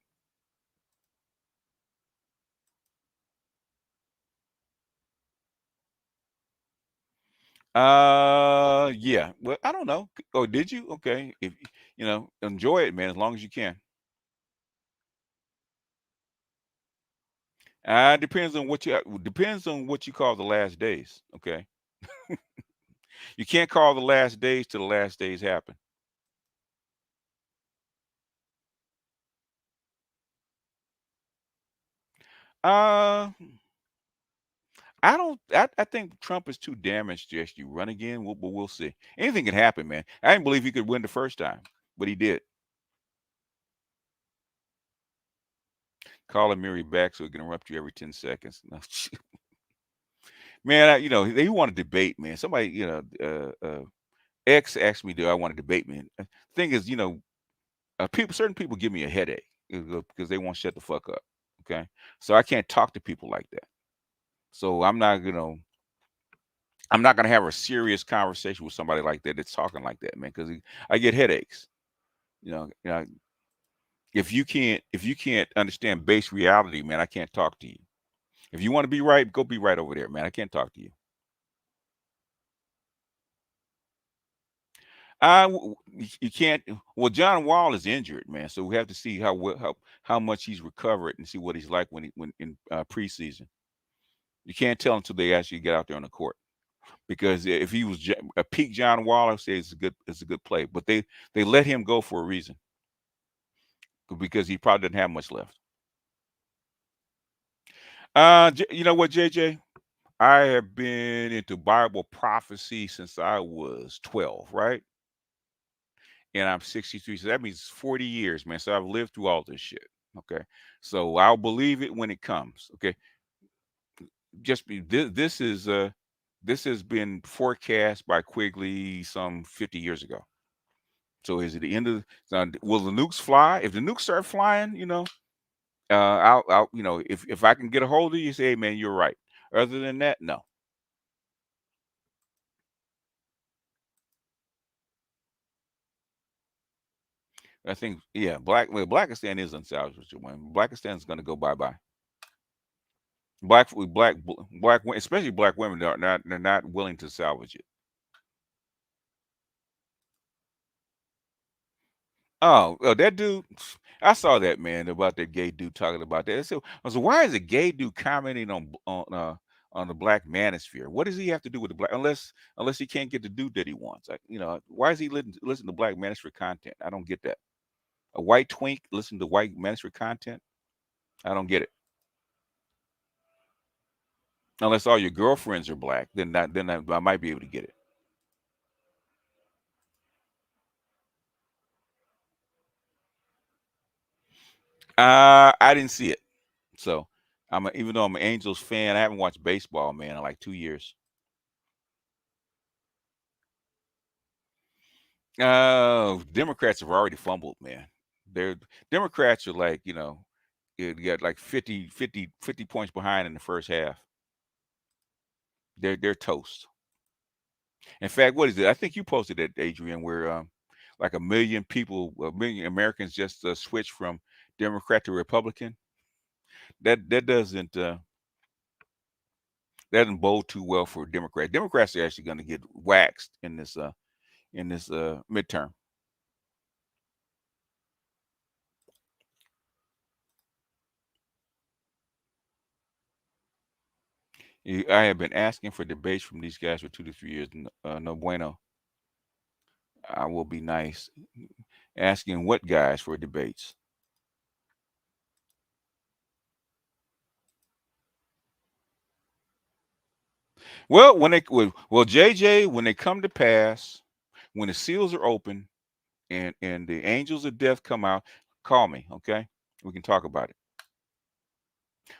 Yeah. Well, I don't know. Oh, did you? Okay. If enjoy it, man, as long as you can. Depends on what you call the last days. Okay. You can't call the last days till the last days happen. Uh, I don't. I think Trump is too damaged to actually run again. But we'll see. Anything can happen, man. I didn't believe he could win the first time, but he did. Call Mary back so he can interrupt you every 10 seconds. No, man, they want to debate, man. Somebody, X asked me, "Do I want to debate?" Man, thing is, certain people give me a headache because they won't shut the fuck up. Okay, so I can't talk to people like that. So I'm not gonna have a serious conversation with somebody like that that's talking like that, man, because I get headaches. You know, if you can't understand base reality, man, I can't talk to you. If you want to be right, go be right over there, man. I can't talk to you. You can't. Well, John Wall is injured, man. So we have to see how much he's recovered and see what he's like when in preseason. You can't tell until they actually get out there on the court. Because if he was a peak John Wall, I would say it's a good play. But they let him go for a reason because he probably didn't have much left. You know what, JJ? I have been into Bible prophecy since I was 12, right? And I'm 63, so that means 40 years, man. So I've lived through all this shit. Okay, so I'll believe it when it comes. Okay, just be this has been forecast by Quigley some 50 years ago. So is it the end of will the nukes fly? If the nukes start flying, I'll if I can get a hold of you, say, hey man, you're right. Other than that, no. I think yeah, Blackistan is unsalvageable. Man. Blackistan is going to go bye bye. Especially black women, they're not willing to salvage it. Oh, that dude, I saw that man about that gay dude talking about that. I said, why is a gay dude commenting on the black manosphere? What does he have to do with the black? Unless he can't get the dude that he wants. Why is he listen to black manosphere content? I don't get that. A white twink listen to white manosphere content? I don't get it. Unless all your girlfriends are black, then I might be able to get it. I didn't see it. So even though I'm an Angels fan, I haven't watched baseball, man, in like 2 years. Democrats have already fumbled, man. They're Democrats are like, you got like 50 points behind in the first half. They're toast. In fact, what is it? I think you posted it, Adrian, where like a million Americans just switched from Democrat to Republican. That doesn't bode too well for Democrats. Democrats are actually going to get waxed in this midterm. I have been asking for debates from these guys for 2 to 3 years. No bueno. I will be nice. Asking what guys for debates? Well, JJ, when they come to pass, when the seals are open and the angels of death come out, call me, okay? We can talk about it.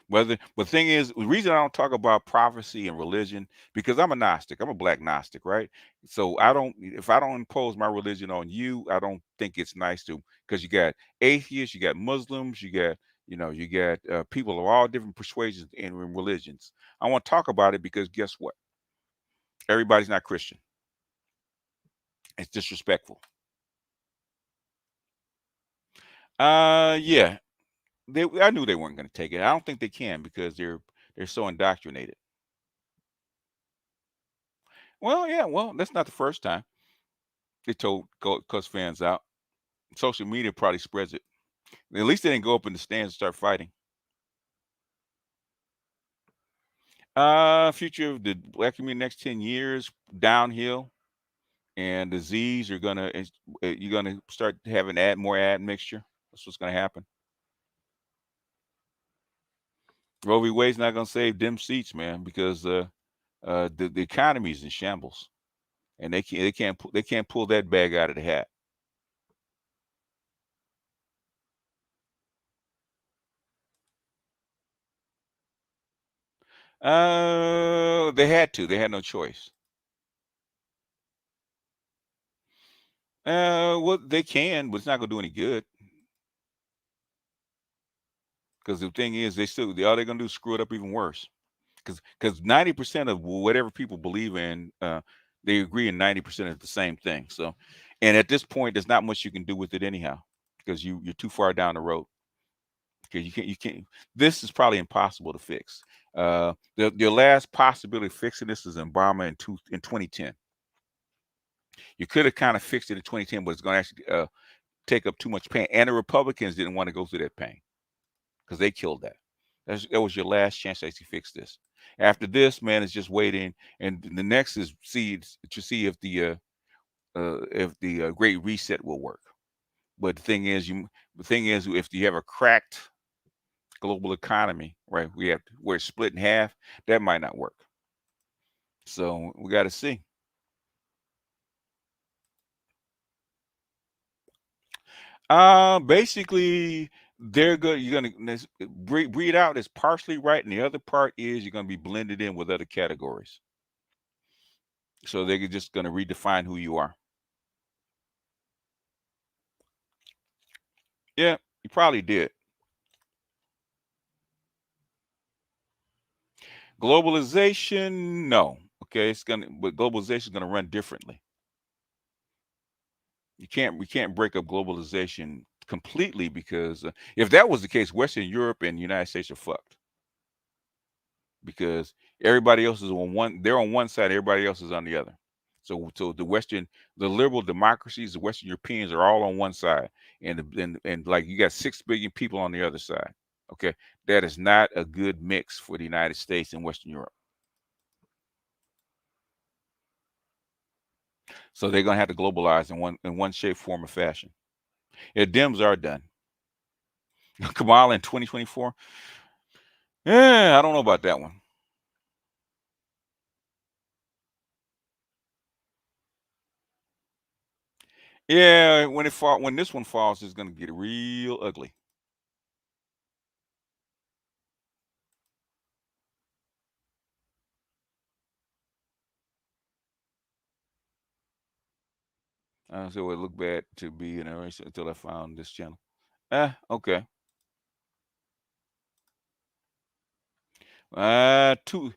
But the thing is, the reason I don't talk about prophecy and religion because I'm a Gnostic. I'm a black Gnostic, right? So if I don't impose my religion on you, I don't think it's nice to because you got atheists, you got Muslims, you got people of all different persuasions and religions. I want to talk about it because guess what? Everybody's not Christian. It's disrespectful. Yeah, I knew they weren't going to take it. I don't think they can because they're so indoctrinated. Well, yeah, well, that's not the first time they told cuss fans out. Social media probably spreads it. At least they didn't go up in the stands and start fighting. Future of the black community next 10 years downhill, and the Z's are you're gonna start having more admixture. That's what's gonna happen. Roe v. Wade's not gonna save them seats, man, because the economy is in shambles, and they can't pull that bag out of the hat. They had to. They had no choice. Well, they can, but it's not gonna do any good. Because the thing is, all they're gonna do is screw it up even worse. Because 90% of whatever people believe in, they agree in 90% of the same thing. So, and at this point, there's not much you can do with it anyhow, because you're too far down the road. Because you can't. This is probably impossible to fix. Your last possibility of fixing this is Obama in 2010. You could have kind of fixed it in 2010, but it's going to actually take up too much pain. And the Republicans didn't want to go through that pain because they killed that. That was your last chance to actually fix this. After this, man, it's just waiting, and the next is to see if the Great Reset will work. But the thing is, if you have a cracked global economy, right, where it's split in half, that might not work. So we got to see. Basically, They're good. You're gonna breed out is partially right, and the other part is you're gonna be blended in with other categories. So they're just gonna redefine who you are. Yeah, you probably did. Globalization, no. Okay, but globalization is gonna run differently. We can't break up globalization completely because if that was the case, Western Europe and the United States are fucked because everybody else is on one. They're on one side, everybody else is on the other. So the liberal democracies, the Western Europeans are all on one side, and like you got 6 billion people on the other side. Okay, that is not a good mix for the United States and Western Europe. So they're gonna have to globalize in one shape, form, or fashion. Yeah, Dems are done. Kamala in 2024. Yeah, I don't know about that one. Yeah, when this one falls, it's gonna get real ugly. So it looked bad to be in a race until I found this channel. Okay. Two.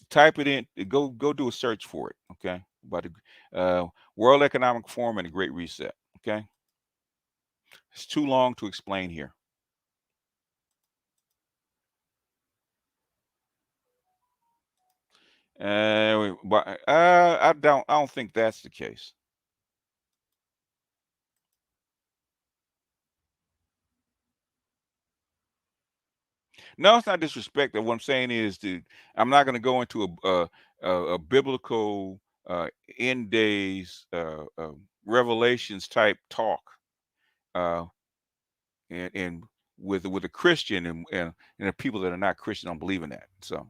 Type it in. Go do a search for it. Okay. About the World Economic Forum and the Great Reset. Okay. It's too long to explain here. But I don't think that's the case. No, it's not disrespect. What I'm saying is, I'm not going to go into a biblical end days revelations type talk, uh, and with a Christian and the people that are not Christian don't believe in that. So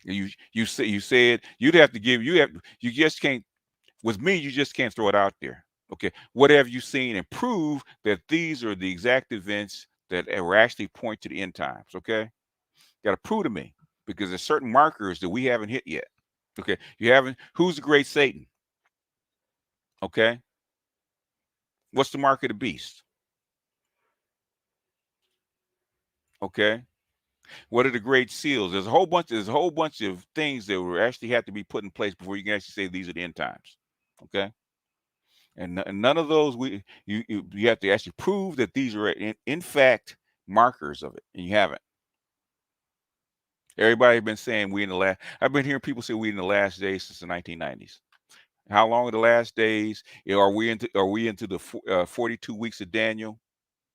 you said you just can't with me. You just can't throw it out there. Okay, what have you seen and prove that these are the exact events that are actually point to the end times? Okay. Got to prove to me because there's certain markers that we haven't hit yet. Okay, you haven't. Who's the great Satan? Okay, what's the mark of the beast? Okay, what are the great seals? There's a whole bunch of things that will actually have to be put in place before you can actually say these are the end times. Okay, and none of those you have to actually prove that these are in fact markers of it, and you haven't. Everybody been saying we in the last. I've been hearing people say we in the last days since the 1990s. How long are the last days? Are we into the 42 weeks of Daniel?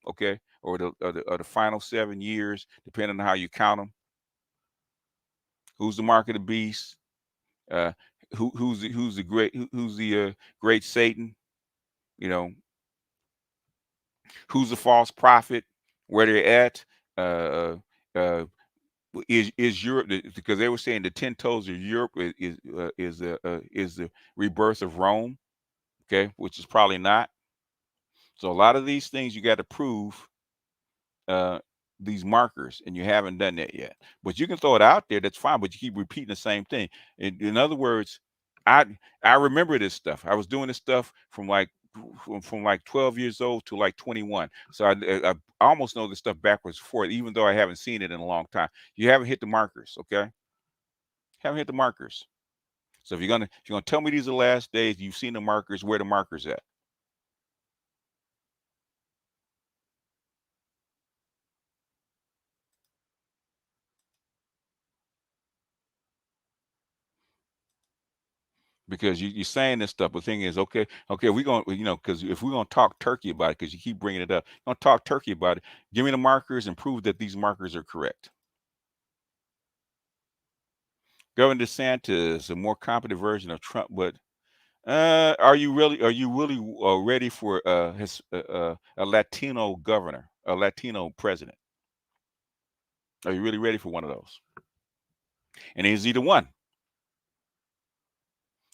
Okay, or the final 7 years, depending on how you count them. Who's the mark of the beast? Uh, who's the great Satan? You know, who's the false prophet? Where they're at? Uh, uh, is Europe because they were saying the 10 toes of Europe is the rebirth of Rome? Okay, which is probably not. So a lot of these things you got to prove uh, these markers, and you haven't done that yet. But you can throw it out there. That's fine. But you keep repeating the same thing. In other words, I I remember this stuff. I was doing this stuff from like 12 years old to like 21. So I almost know this stuff backwards and forth, even though I haven't seen it in a long time. You haven't hit the markers, okay? Haven't hit the markers. So if you're gonna tell me these are the last days, you've seen the markers. Where the markers at? Because you're saying this stuff. But the thing is, okay, we're going, because if we're going to talk turkey about it, because you keep bringing it up, going to talk turkey about it. Give me the markers and prove that these markers are correct. Governor DeSantis, a more competent version of Trump, but are you really ready for a Latino governor, a Latino president? Are you really ready for one of those? And is he the one?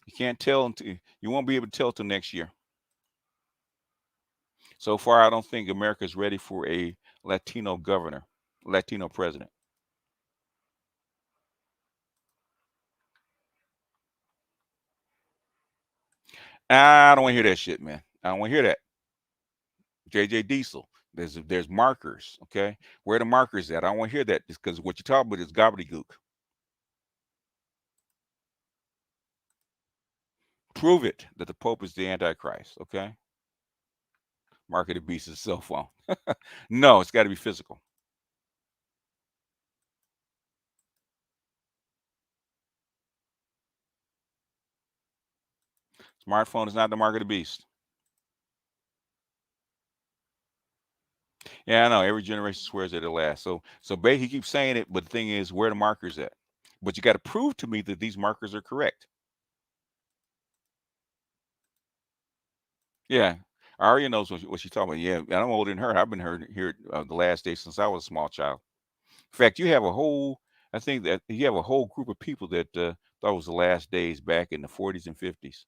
You can't tell until you won't be able to tell till next year. So far, I don't think America is ready for a Latino governor, Latino president. I don't want to hear that shit, man. I don't want to hear that. JJ Diesel. There's markers, okay? Where are the markers at? I don't want to hear that because what you're talking about is gobbledygook. Prove it that the Pope is the Antichrist, okay? Mark of the beast is a cell phone. No, it's got to be physical. Smartphone is not the mark of the beast. Yeah, I know. Every generation swears that it'll last. So he keeps saying it, but the thing is, where are the markers at? But you got to prove to me that these markers are correct. Yeah, Aria knows what she's talking about. Yeah, and I'm older than her. I've been here the last day since I was a small child. In fact, you have a whole. I think that you have a whole group of people that thought it was the last days back in the 40s and 50s.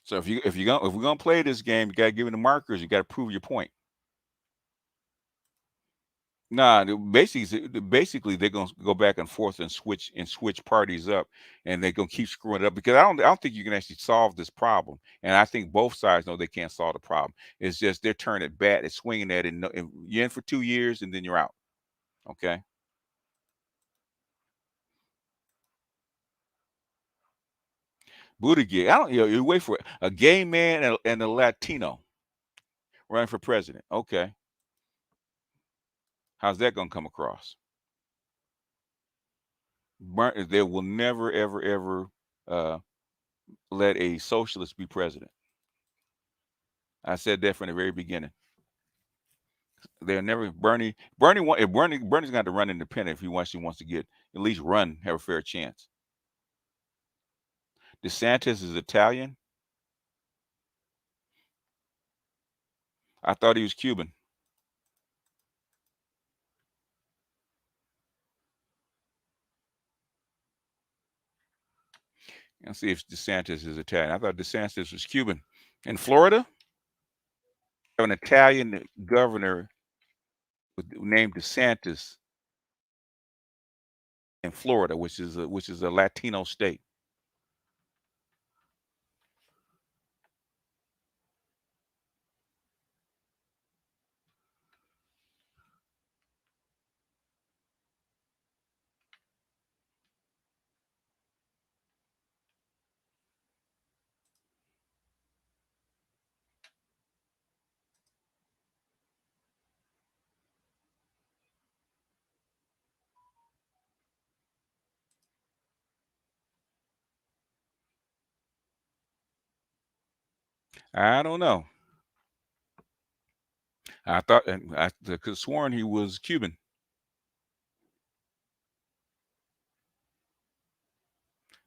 So if we're gonna play this game, you got to give me the markers. You got to prove your point. Nah, basically they're gonna go back and forth and switch parties up, and they're gonna keep screwing it up because I don't think you can actually solve this problem, and I think both sides know they can't solve the problem. It's just they're turning it bad, they're swinging at it, and you're in for 2 years and then you're out. Okay, Buttigieg. I don't. You wait for it. A gay man and a Latino running for president. Okay, how's that gonna come across? They will never ever ever uh, let a socialist be president. I said that from the very beginning. They'll never Bernie's got to run independent if he wants to get at least run, have a fair chance. DeSantis is Italian. I thought he was Cuban. Let's see if DeSantis is Italian. I thought DeSantis was Cuban. In Florida, have an Italian governor named DeSantis in Florida, which is a Latino state. I don't know. I thought, and I could have sworn he was Cuban.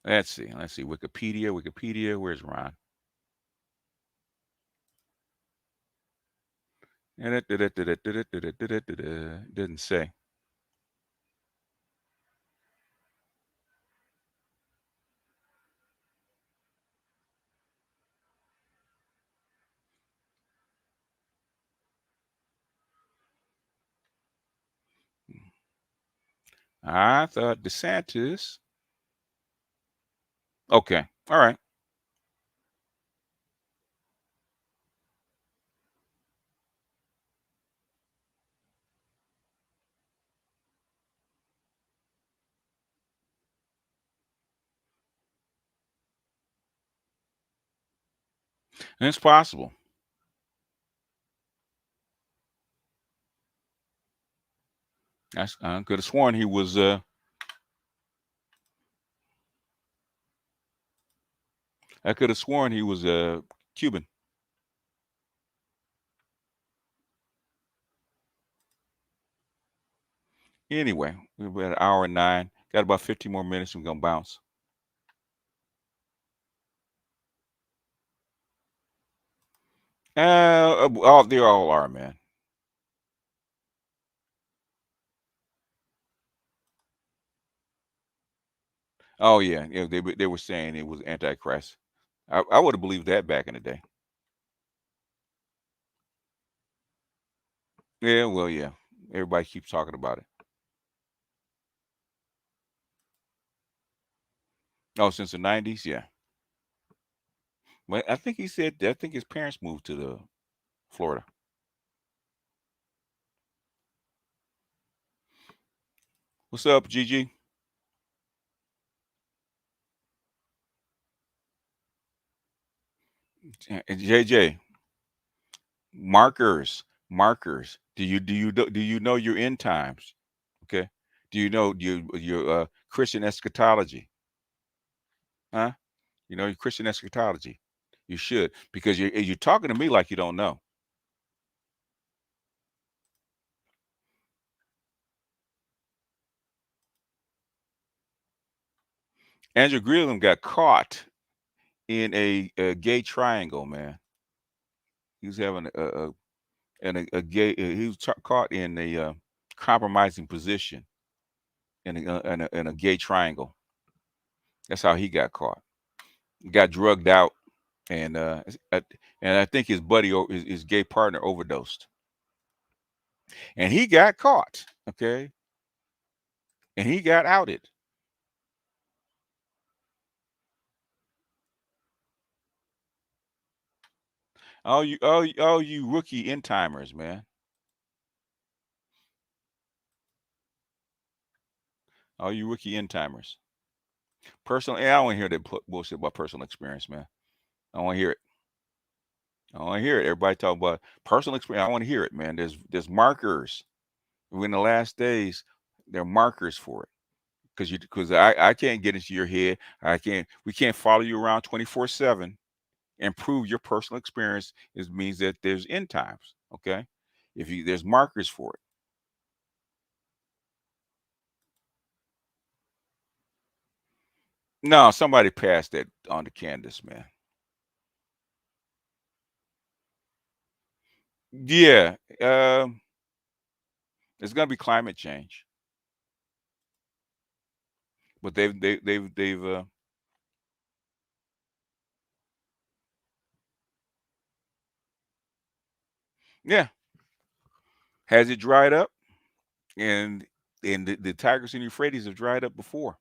Let's see. Let's see. Wikipedia. Where's Ron? And it didn't say. I thought DeSantis. Okay. All right. And it's possible. I could have sworn he was. I could have sworn he was Cuban. Anyway, we're at an hour and 9. Got about 15 more minutes. We're gonna bounce. All they all are, man. Oh yeah, yeah. They were saying it was Antichrist. I would have believed that back in the day. Yeah, well, yeah. Everybody keeps talking about it. Oh, since the '90s, yeah. But I think he said I think his parents moved to the Florida. What's up, Gigi? JJ, markers. Do you know your end times? Okay. Do you know your Christian eschatology? Huh? You know your Christian eschatology. You should because you're talking to me like you don't know. Andrew Gillum got caught in a gay triangle, man. He was having a gay. He was caught in a compromising position in a gay triangle. That's how he got caught. He got drugged out, and and I think his buddy, his gay partner, overdosed, and he got caught. Okay, and he got outed. All you rookie end timers, man. All you rookie end timers. Personal. I don't want to hear that bullshit about personal experience, man. I don't want to hear it. I don't want to hear it. Everybody talk about personal experience. I want to hear it, man. There's markers. We're in the last days. There are markers for it because I can't get into your head. I can't. We can't follow you around 24/7 and prove your personal experience. It means that there's end times. Okay, if you there's markers for it. No, somebody passed that on to Candace, man. Yeah, it's gonna be climate change, but they've yeah. Has it dried up? And the Tigris and Euphrates have dried up before.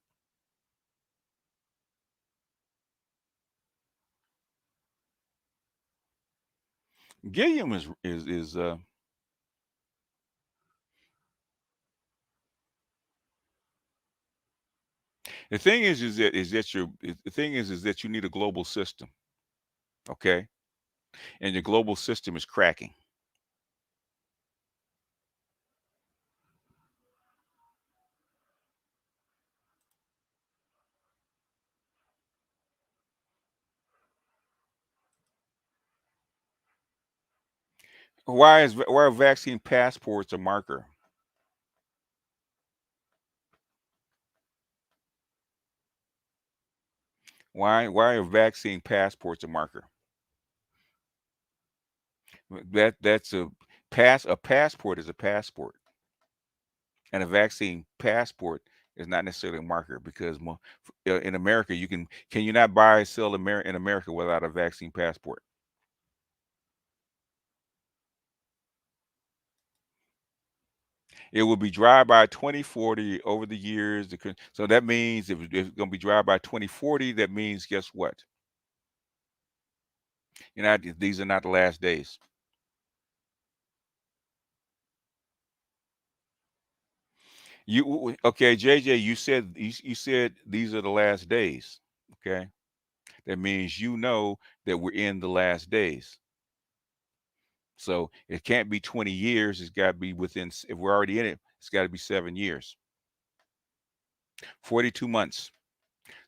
Gilliam is the thing is that the thing is that you need a global system, okay? And your global system is cracking. Why are vaccine passports a marker? Why are vaccine passports a marker? That's a passport is a passport, and a vaccine passport is not necessarily a marker because in America can you not buy sell in America without a vaccine passport? It will be dry by 2040 over the years. So that means if it's going to be dry by 2040, that means guess what? These are not the last days. Okay, JJ? You said these are the last days. Okay, that means you know that we're in the last days. So it can't be 20 years. It's got to be if we're already in it, it's got to be 7 years. 42 months.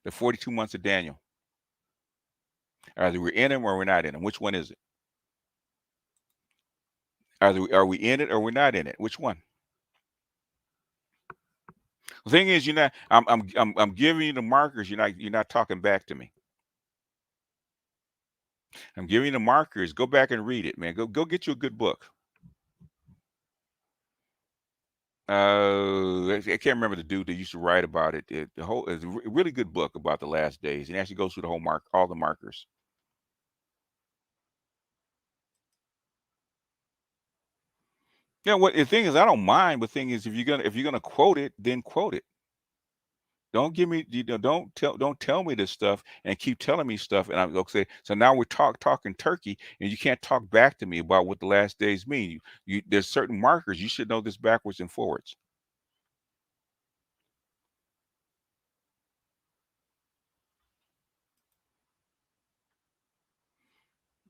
The 42 months of Daniel. Either we're in them or we're not in them. Which one is it? Are we in it or we're not in it? Which one? The thing is, you're not. I'm giving you the markers. You're not talking back to me. I'm giving you the markers. Go back and read it, man. Go get you a good book. I can't remember the dude that used to write about it. The whole it's a really good book about the last days, and actually goes through the whole all the markers. Yeah, what the thing is, I don't mind. But the thing is, if you're gonna quote it, then quote it. Don't give me, don't tell me this stuff and keep telling me stuff. And I'm okay. So now we're talking turkey, and you can't talk back to me about what the last days mean. There's certain markers you should know this backwards and forwards.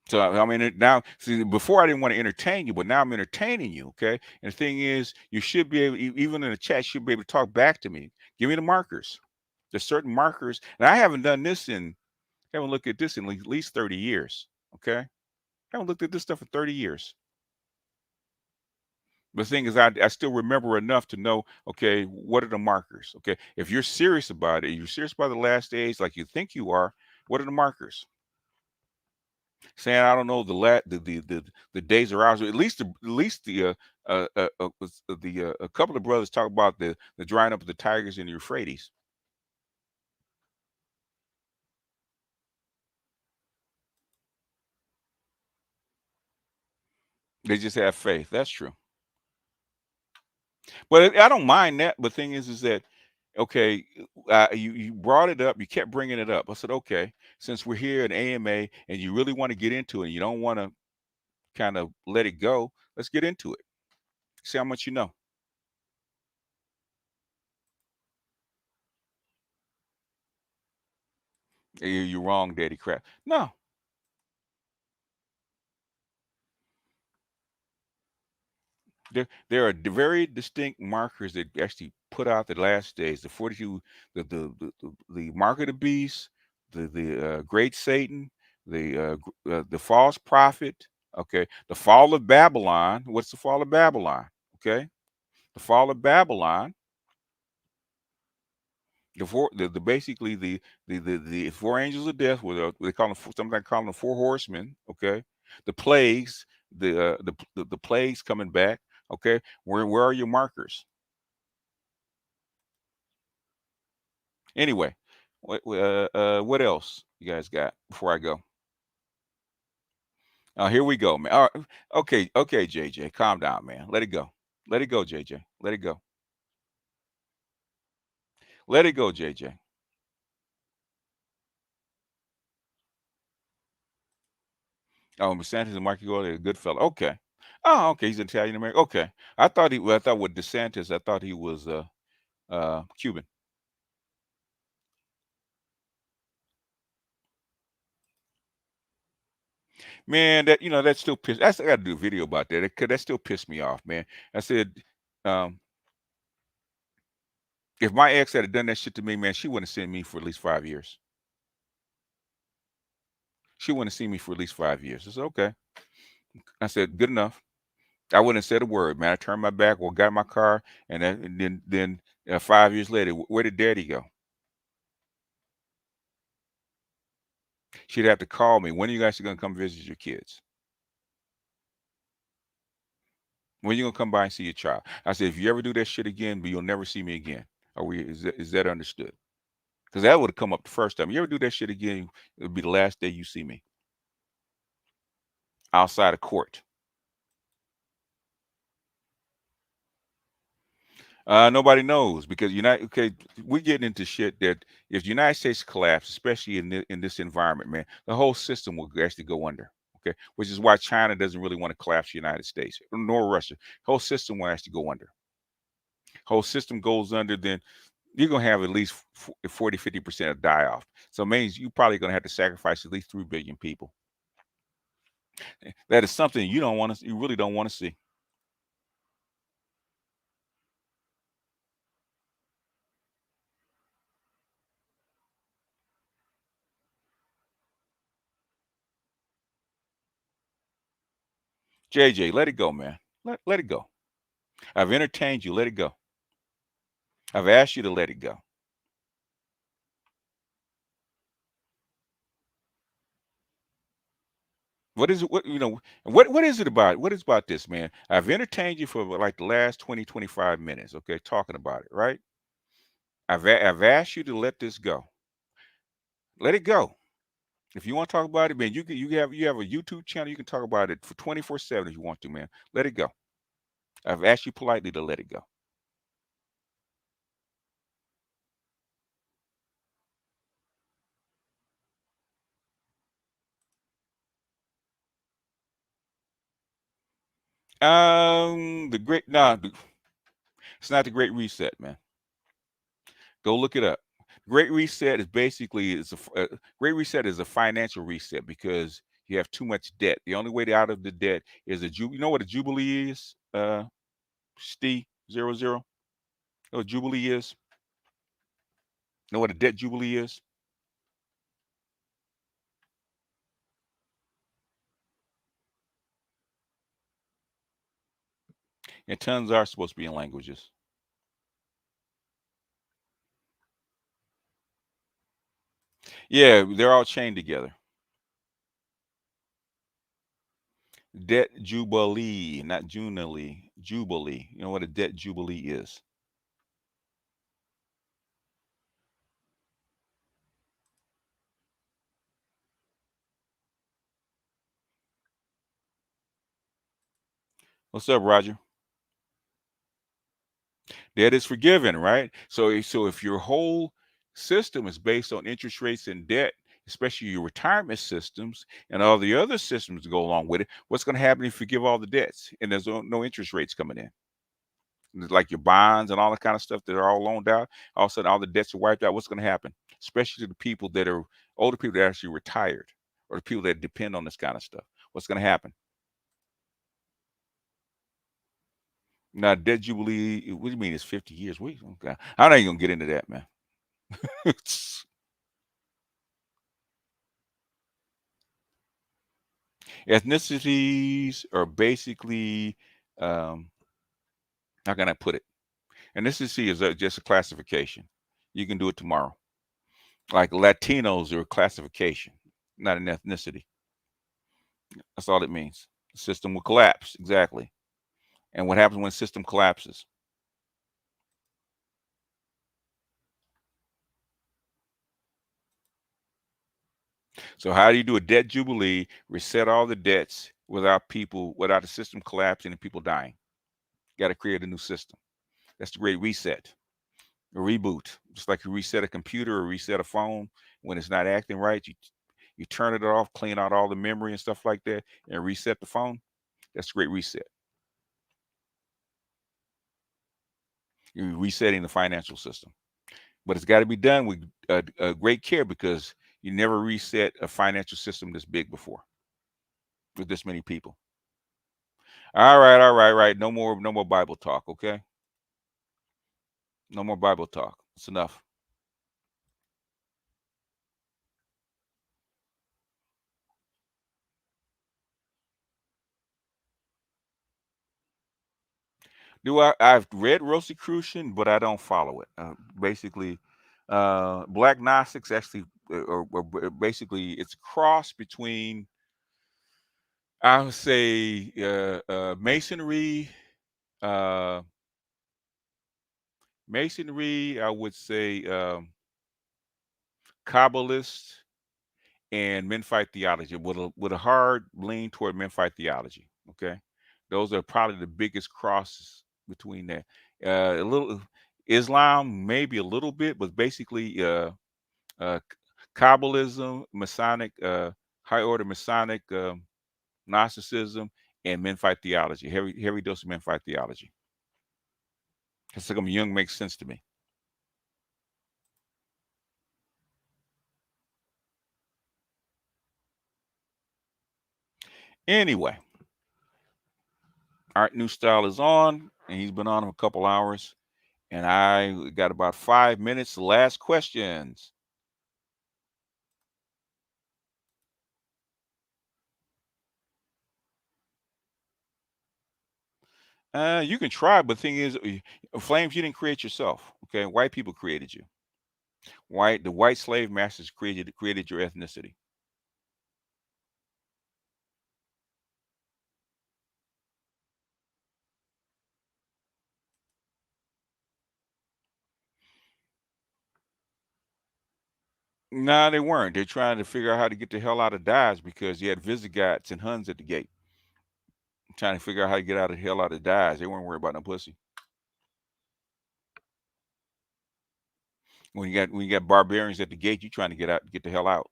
So I mean, now see, before I didn't want to entertain you, but now I'm entertaining you. Okay, and the thing is, you should be able, even in the chat, you should be able to talk back to me. Give me the markers. There's certain markers, and I haven't done this in, haven't looked at this in at least 30 years. Okay, I haven't looked at this stuff for 30 years. The thing is, I still remember enough to know, okay, what are the markers? Okay, if you're serious about it, you're serious about the last days, like you think you are. What are the markers? Saying I don't know the days or hours. At least a couple of brothers talk about the drying up of the tigers in the Euphrates. They just have faith. That's true. But I don't mind that. But the thing is that okay, you brought it up. You kept bringing it up. I said, okay, since we're here at AMA and you really want to get into it, and you don't want to kind of let it go. Let's get into it. See how much you know. You're wrong, Daddy Crap. No, there are very distinct markers that actually put out the last days. The 42, the mark of the beast, the great Satan, the false prophet. Okay, the fall of Babylon. What's the fall of Babylon? Okay, the fall of Babylon. The basically the four angels of death, where they call them, sometimes call them the four horsemen. Okay, the plagues, the plagues coming back. Okay, where are your markers? Anyway, what else you guys got before I go? Here we go, man. All right, okay, JJ, calm down, man. Let it go. Let it go, JJ. Let it go. Let it go, JJ. Oh, DeSantis and Marky Gordon, a good fellow. Okay. Oh, okay. He's Italian American. Okay. I thought with DeSantis, I thought he was Cuban. Man, that still pissed. I got to do a video about that. That still pissed me off, man. I said, um, if my ex had done that shit to me, man, she wouldn't have seen me for at least 5 years. She wouldn't have seen me for at least 5 years. I said, okay. I said, good enough. I wouldn't have said a word, man. I turned my back or got in my car, and then 5 years later, where did Daddy go? She'd have to call me. When are you guys going to come visit your kids? When you gonna come by and see your child? I said, if you ever do that shit again, but you'll never see me again. Is that understood? Because that would have come up the first time. You ever do that shit again, it'll be the last day you see me outside of court. Nobody knows because we're getting into shit that if the United States collapse, especially in this environment, man, the whole system will actually go under. Okay, which is why China doesn't really want to collapse the United States, nor Russia. Whole system will actually go under. Whole system goes under, then you're gonna have at least 40, 50% of die off. So it means you're probably gonna have to sacrifice at least 3 billion people. That is something you really don't want to see. JJ, let it go, man. Let it go. I've entertained you. Let it go. I've asked you to let it go. What is it? What is it about? What is about this, man? I've entertained you for like the last 20, 25 minutes, okay, talking about it, right? I've asked you to let this go. Let it go. If you want to talk about it, man, you have a YouTube channel. You can talk about it for 24/7 if you want to, man. Let it go. I've asked you politely to let it go. The great no, it's not the Great Reset, man. Go look it up. Great Reset is basically Great Reset is a financial reset because you have too much debt. The only way out of the debt is You know what a jubilee is? Steve 00. You know what jubilee is? You know what a debt jubilee is? And tons are supposed to be in languages. Yeah, they're all chained together. Debt jubilee, not jubilee. Jubilee. You know what a debt jubilee is? What's up, Roger? Debt is forgiven, right? So if your whole system is based on interest rates and debt, especially your retirement systems and all the other systems that go along with it, what's going to happen if you forgive all the debts and there's no interest rates coming in? It's like your bonds and all the kind of stuff that are all loaned out. All of a sudden, all the debts are wiped out. What's going to happen? Especially to the people that are older people that are actually retired or the people that depend on this kind of stuff. What's going to happen? Now, debt jubilee, what do you mean it's 50 years? Okay. I'm not even going to get into that, man. Ethnicities are basically, um, how can I put it? Ethnicity is just a classification. You can do it tomorrow. Like Latinos are a classification, not an ethnicity. That's all it means. The system will collapse. Exactly. And what happens when the system collapses? So how do you do a debt jubilee, reset all the debts without the system collapsing and people dying? You got to create a new system. That's the great reset. A reboot. Just like you reset a computer or reset a phone when it's not acting right, you turn it off, clean out all the memory and stuff like that, and reset the phone. That's a great reset. You're resetting the financial system, but it's got to be done with great care because you never reset a financial system this big before with this many people. All right, all right, right. No more Bible talk. Okay, no more Bible talk. It's enough. I've read Rosicrucian, but I don't follow it. Basically, Black Gnostics actually, basically, it's a cross between, I would say, Masonry, uh, I would say, Kabbalist, and Menphite theology with a hard lean toward Menphite theology. Okay, those are probably the biggest crosses between that. A little Islam, maybe a little bit, but basically uh, Kabbalism, Masonic, high order Masonic Gnosticism, and Menphite theology. Heavy dose of Menphite theology. Because Jung makes sense to me. Anyway, Art New Style is on, and he's been on for a couple hours. And I got about 5 minutes. Last questions. You can try, but the thing is, Flames, you didn't create yourself. Okay, white people created you. The white slave masters created your ethnicity. Nah, they weren't. They're trying to figure out how to get the hell out of Dodge because you had Visigoths and Huns at the gate, trying to figure out how to get out of the hell out of Dodge. They weren't worried about no pussy. When you got barbarians at the gate, you trying to get out, get the hell out.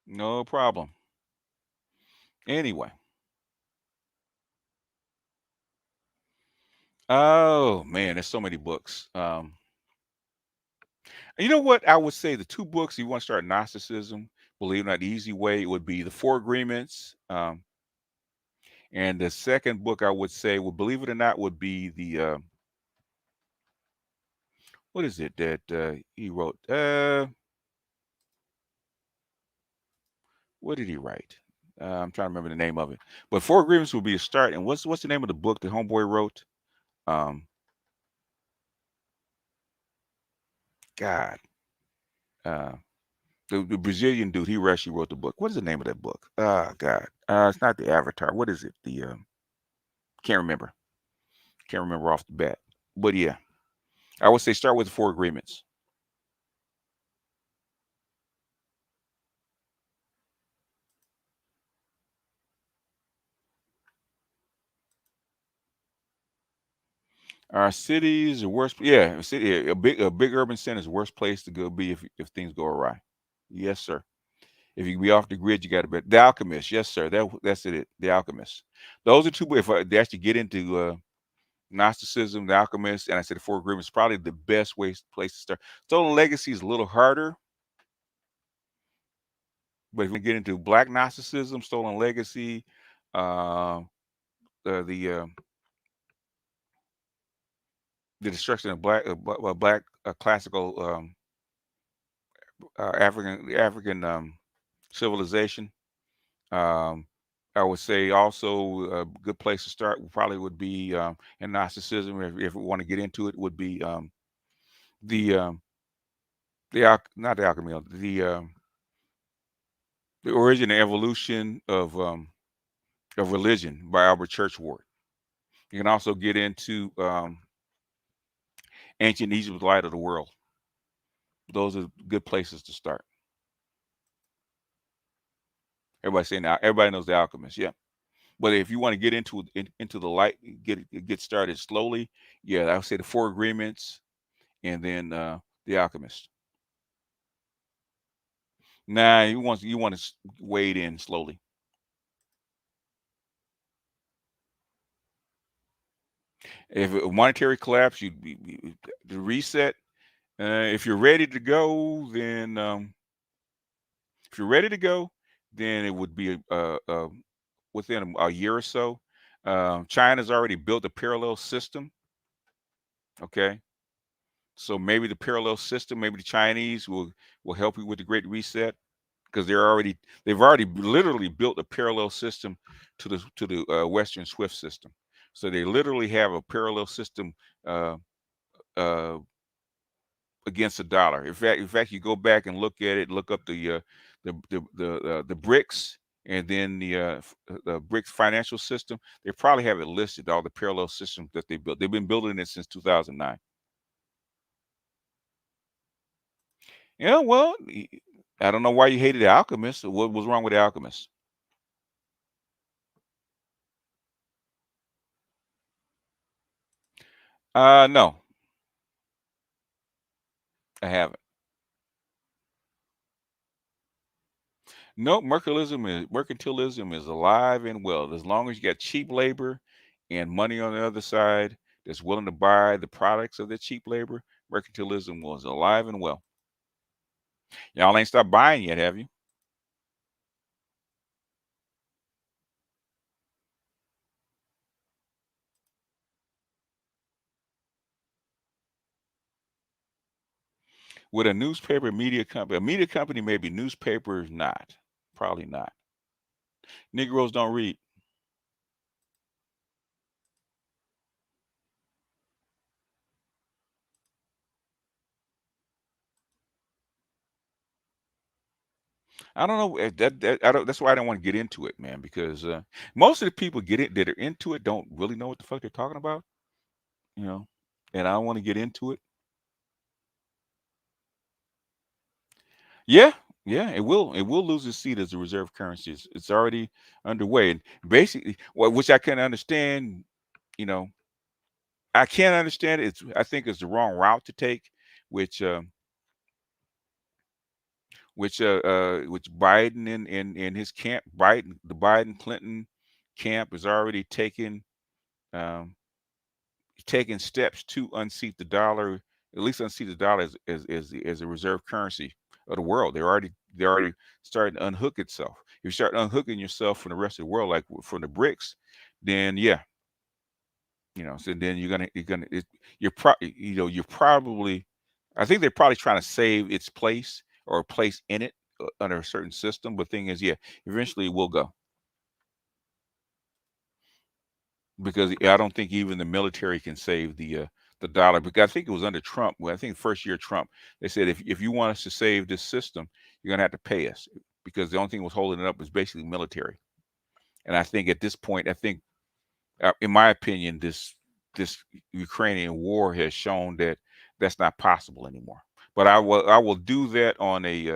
No problem. Anyway, oh man, there's so many books. You know what? I would say the two books you want to start Gnosticism, believe it or not, the easy way would be the Four Agreements. And the second book I would say, well, believe it or not, would be the what is it that he wrote? What did he write? I'm trying to remember the name of it. But Four Agreements would be a start. And what's the name of the book the homeboy wrote? Um, God, uh, the Brazilian dude. He actually wrote the book. What is the name of that book? God, it's not the Avatar. What is it? The can't remember. Can't remember off the bat. But yeah, I would say start with the Four Agreements. Our cities, the worst. Yeah, a big urban center is the worst place to go be if things go awry. Yes, sir. If you can be off the grid, you got to be The Alchemist. Yes, sir. That's it. The Alchemist. Those are two. If they actually get into Gnosticism, The Alchemist, and I said the Four Agreements, probably the best place to start. Stolen Legacy is a little harder, but if you get into Black Gnosticism, Stolen Legacy, uh, the the destruction of black classical African civilization. Um, I would say also a good place to start probably would be in Gnosticism. If we want to get into it, would be the not the alchemy, the origin and evolution of religion by Albert Churchward. You can also get into ancient Egypt, light of the world. Those are good places to start. Everybody knows the alchemist, yeah. But if you want to get into the light, get started slowly, yeah, I would say the Four Agreements and then the Alchemist. Nah, you want to wade in slowly. If a monetary collapse, the reset. If you're ready to go, then if you're ready to go, then it would be within a year or so. China's already built a parallel system. Okay, so maybe the parallel system, maybe the Chinese will help you with the Great Reset because they've already literally built a parallel system to the Western Swift system. So they literally have a parallel system uh, uh, against the dollar. In fact, you go back and look at it, look up the BRICS, and then the BRICS financial system. They probably have it listed all the parallel systems that they built. They've been building it since 2009. Yeah, well, I don't know why you hated the Alchemist. What was wrong with the Alchemist? No, I haven't. No, mercantilism is alive and well. As long as you got cheap labor and money on the other side that's willing to buy the products of that cheap labor, mercantilism was alive and well. Y'all ain't stopped buying yet, have you? With a newspaper media company maybe, newspapers not, probably not. Negroes don't read. I don't know I don't. That's why I don't want to get into it, man, because most of the people get it that are into it don't really know what the fuck they're talking about, you know. And I don't want to get into it. Yeah, yeah, it will. It will lose its seat as a reserve currency. It's already underway, and basically, well, which I can understand. You know, I can't understand it. I think it's the wrong route to take, which which Biden and his camp, the Biden Clinton camp is already um, taking steps to unseat the dollar, at least unseat the dollar as a reserve currency of the world. They're already starting to unhook itself. If you start unhooking yourself from the rest of the world, like from the BRICS, then yeah, so then you're probably, I think they're probably trying to save its place or a place in it under a certain system. But thing is, yeah, eventually it will go, because I don't think even the military can save the dollar. Because I think it was under Trump. Well, I think first year Trump, they said if you want us to save this system, you're gonna have to pay us, because the only thing that was holding it up was basically military. And I think at this point, in my opinion, this Ukrainian war has shown that that's not possible anymore. But I will do that on probably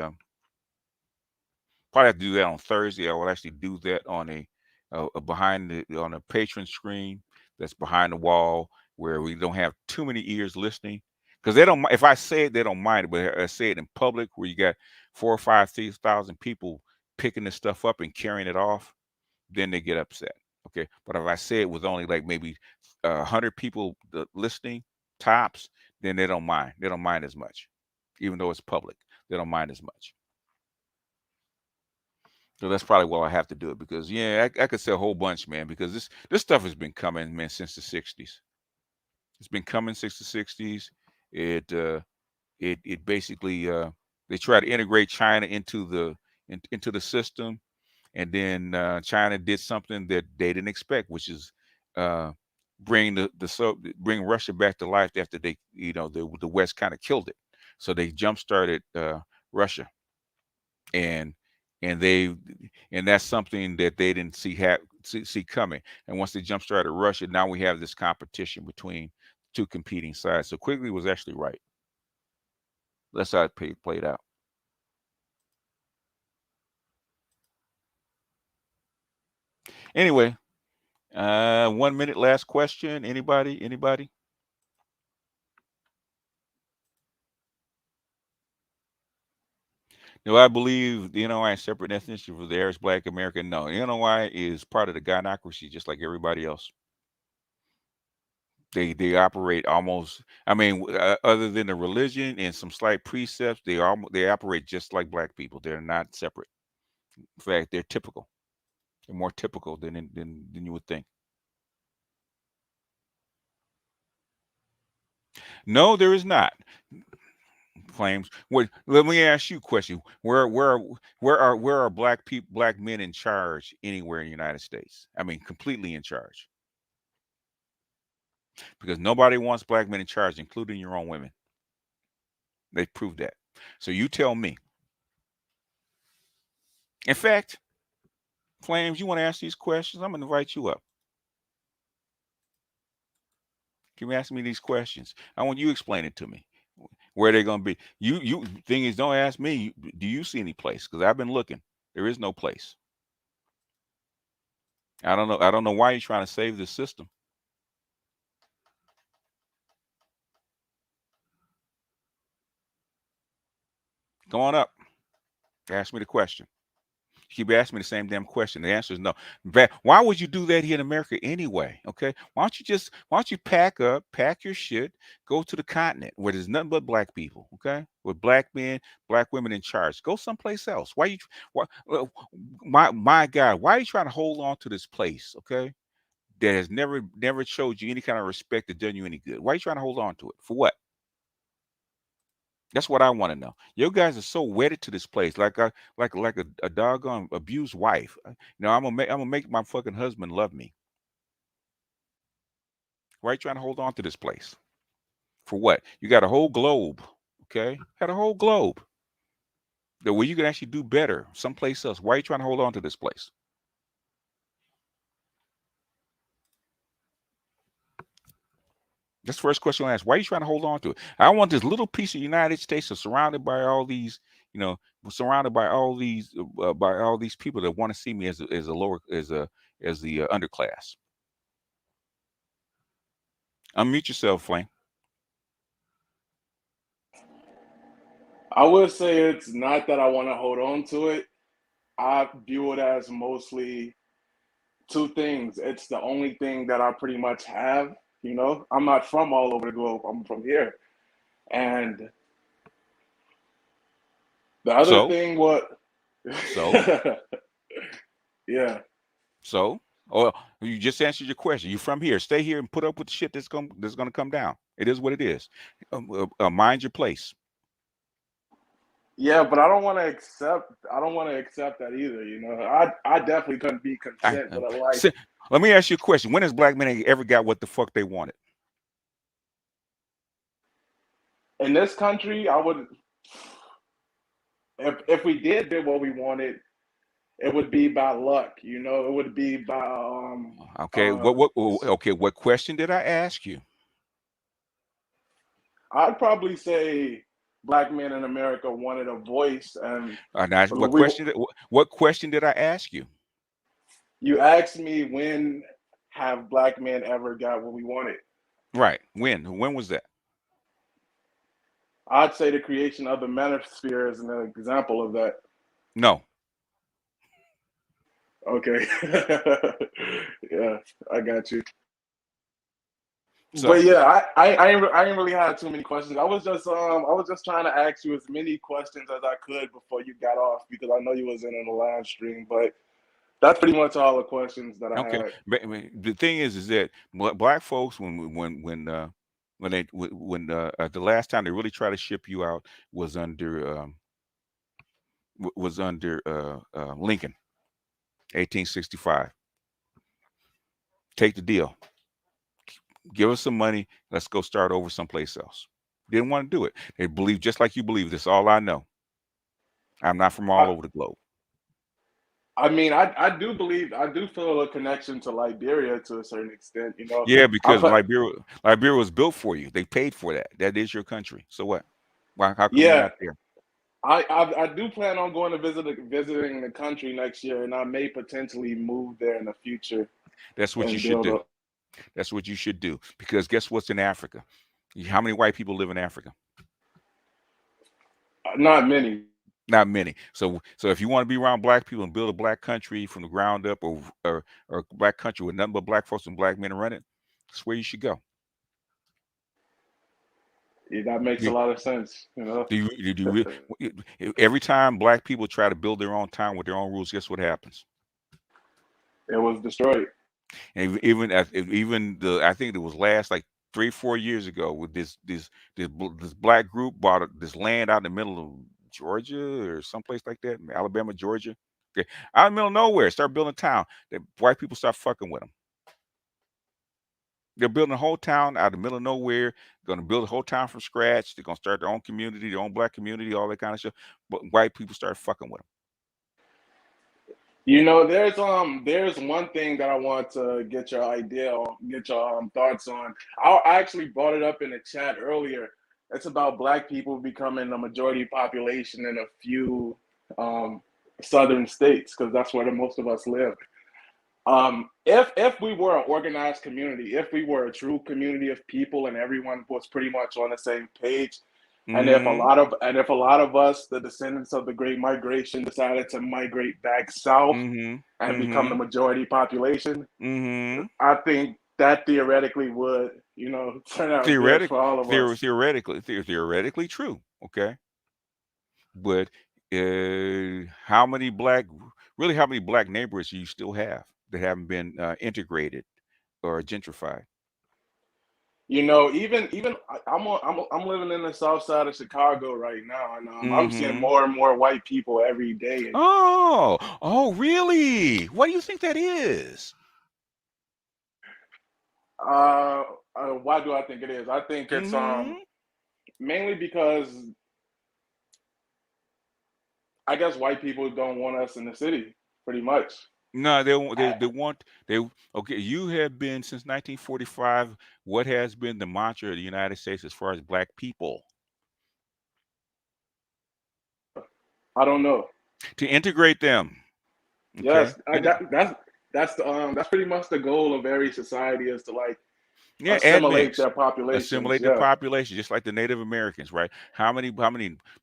have to do that on Thursday. I will actually do that on a on a patron screen that's behind the wall, where we don't have too many ears listening, because they don't. If I say it, they don't mind it. But I say it in public, where you got 4 or 5 thousand people picking this stuff up and carrying it off, then they get upset. Okay, but if I say it with only like maybe 100 people listening tops, then they don't mind. They don't mind as much, even though it's public. They don't mind as much. So that's probably why I have to do it, because yeah, I could say a whole bunch, man, because this stuff has been coming, man, since the '60s. It's been coming since the '60s. It it basically they try to integrate China into the system, and then China did something that they didn't expect, which is uh, bring Russia back to life after the West kind of killed it. So they jump started Russia, and and they and that's something that they didn't see coming. And once they jump started Russia, now we have this competition between two competing sides. So Quigley was actually right. That's how it played out. Anyway, 1 minute, last question. Anybody? Do I believe the NOI is separate ethnicity for the average Black American? No, the NOI is part of the gynocracy, just like everybody else. They operate almost. I mean, other than the religion and some slight precepts, they operate just like Black people. They're not separate. In fact, they're typical. They're more typical than you would think. No, there is not. Flames. What? Let me ask you a question. Where are black men in charge anywhere in the United States? I mean, completely in charge, because nobody wants black men in charge, including your own women. They proved that. So you tell me. In fact, Flames, you want to ask these questions? I'm gonna invite you up. Can you ask me these questions? I want you to explain it to me. Where they're gonna be? You thing is, don't ask me. Do you see any place? Because I've been looking. There is no place. I don't know. I don't know why you're trying to save the system. Come on up. Ask me the question. You keep asking me the same damn question. The answer is no. In fact, why would you do that here in America anyway? Okay. Why don't you pack up, pack your shit, go to the continent where there's nothing but black people, okay? With black men, black women in charge. Go someplace else. Why my God, why are you trying to hold on to this place, okay? That has never showed you any kind of respect, that done you any good. Why are you trying to hold on to it? For what? That's what I want to know. You guys are so wedded to this place, like a doggone abused wife. I'm gonna make my fucking husband love me. Why are you trying to hold on to this place? For what? You got a whole globe, okay? Had a whole globe. where you can actually do better someplace else. Why are you trying to hold on to this place? That's the first question I ask. Why are you trying to hold on to it? I want this little piece of the United States that's surrounded by all these, you know, surrounded by all these people that want to see me as a lower as the underclass. Unmute yourself, Flame. I would say it's not that I want to hold on to it. I view it as mostly two things. It's the only thing that I pretty much have. I'm not from all over the globe. I'm from here. And the other So, thing, what? so, Yeah. so. Oh, you just answered your question. You from here? Stay here and put up with the shit that's gonna come down. It is what it is. Mind your place. Yeah, but I don't want to accept. I don't want to accept that either. I definitely couldn't be I, content with a life so, let me ask you a question. When has black men ever got what the fuck they wanted? in this country. I would, if we did get what we wanted, it would be by luck. It would be by Okay. Okay. What question did I ask you? I'd probably say black men in America wanted a voice, and Now, we. what question did I ask you? You asked me when have black men ever got what we wanted. Right. When was that? I'd say the creation of the manosphere is an example of that. No. Okay. Yeah, I got you. So But yeah, I ain't really had too many questions. I was just trying to ask you as many questions as I could before you got off because I know you was in on the live stream. But that's pretty much all the questions that I okay. had. But, I mean, the thing is that black folks the last time they really tried to ship you out was under Lincoln, 1865. Take the deal. Give us some money. Let's go start over someplace else. Didn't want to do it. They believe just like you believe. That's all I know. I'm not from all I, over the globe. I mean, I do believe I do feel a connection to Liberia to a certain extent. Yeah, I've because Liberia was built for you. They paid for that. That is your country. So what? Why? How come you're yeah, not there? I do plan on going to visiting the country next year, and I may potentially move there in the future That's what you and should build do. up. That's what you should do. Because guess what's in Africa? How many white people live in Africa? Not many. Not many. So if you want to be around black people and build a black country from the ground up, or a black country with nothing but black folks and black men run it, that's where you should go. Yeah, that makes a You, lot of sense. every time black people try to build their own town with their own rules, guess what happens? It was destroyed. And even I think it was last like 3 4 years ago with this black group bought this land out in the middle of Georgia or someplace like that, Alabama, Georgia. Okay, out in the middle of nowhere, start building a town. The white people start fucking with them. They're building a whole town out of the middle of nowhere. Going to build a whole town from scratch. They're going to start their own community, their own black community, all that kind of stuff. But white people start fucking with them. There's one thing that I want to get your thoughts on. I actually brought it up in the chat earlier. It's about black people becoming the majority population in a few um, southern states because that's where the most of us live. If we were an organized community, if we were a true community of people and everyone was pretty much on the same page, and if a Mm-hmm. lot of and if a lot of us, the descendants of the Great Migration, decided to migrate back south Mm-hmm. and become the Mm-hmm. majority population, Mm-hmm. I think that theoretically would, turn out good for all of us. Theoretically true. Okay, but how many how many black neighborhoods do you still have that haven't been integrated or gentrified? Even I'm living in the south side of Chicago right now, and I'm seeing Mm-hmm. more and more white people every day. Oh, really? What do you think that is? Uh, why do I think it is? I think it's Mm-hmm. mainly because I guess white people don't want us in the city, pretty much. No, they want they okay. You have been since 1945. What has been the mantra of the United States as far as black people? I don't know. To integrate them. Okay. Yes, that's pretty much the goal of every society is to like Yeah, assimilate admix. their populations. Assimilate the Yeah, population, just like the Native Americans, right? How many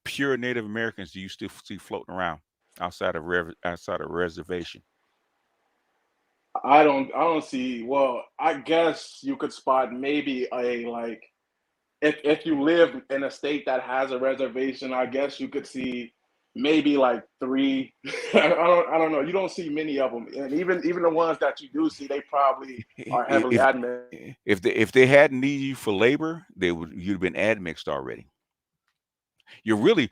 pure Native Americans do you still see floating around outside of reservation? I don't see. Well, I guess you could spot maybe a like if you live in a state that has a reservation, I guess you could see maybe like three. I don't know. You don't see many of them, and even the ones that you do see, they probably are heavily If admixed. if they hadn't needed you for labor, you'd have been admixed already. You're really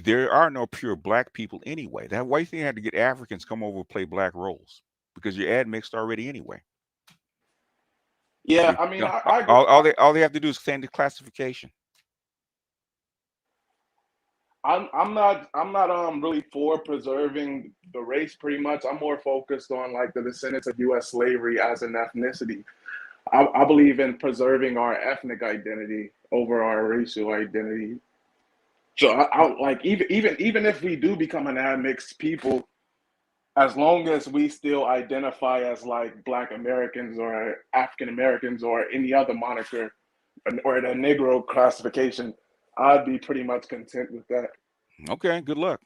there are no pure black people anyway. That why you think you had to get Africans come over and play black roles because you're admixed already anyway. Yeah, You I mean, know, I agree. all they have to do is send the classification. I'm not really for preserving the race. Pretty much, I'm more focused on like the descendants of U.S. slavery as an ethnicity. I believe in preserving our ethnic identity over our racial identity. So I like even if we do become an admixed people, as long as we still identify as like Black Americans or African Americans or any other moniker or the Negro classification, I'd be pretty much content with Okay, good luck.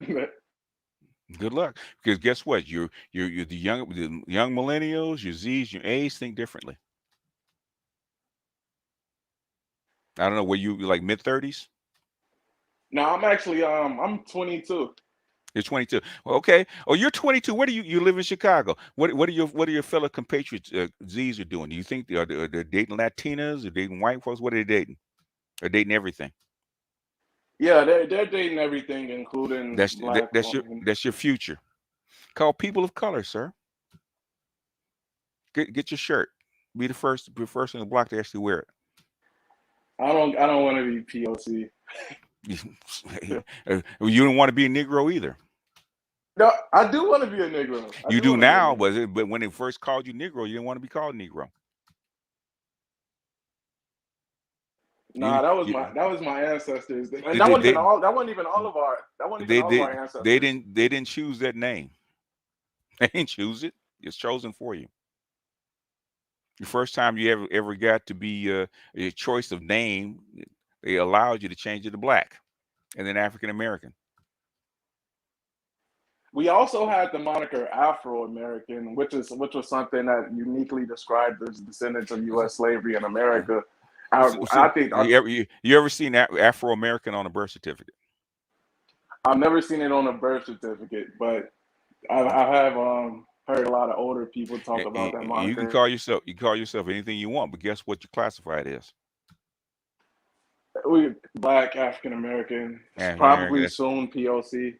that. Good luck. Because guess what? You're the young millennials, your Z's, your A's think differently. I don't know, were you like mid-30s? No, I'm 22. You're 22. Well, okay. Oh, you're 22. Where do you live in Chicago? What are your fellow compatriots Z's are doing? Do you think they're dating Latinas or dating white folks? What are they dating? They're dating everything. Yeah, they're dating everything, including black women. That's your future. Call people of color, sir. Get your shirt. Be the first in the block to actually wear it. I don't want to be POC. You don't want to be a Negro either. No, I do want to be a Negro. I You do do want to be a now, Negro. but when they first called you Negro, you didn't want to be called Negro. You, Nah, you that was my ancestors, and they, that they, wasn't even they, all. That wasn't even they, all of they, our they ancestors. didn't choose that name. They didn't choose it. It's chosen for you. The first time you ever got to be a choice of name, they allowed you to change it to black and then African American. We also had the moniker Afro American, which was something that uniquely described the descendants of U.S. slavery in America. I think You ever seen Afro American on a birth certificate? I've never seen it on a birth certificate, but I have heard a lot of older people talk about that You can moniker. call yourself anything you want, but guess what you classify it as? We Black African American, African American. probably That's soon POC.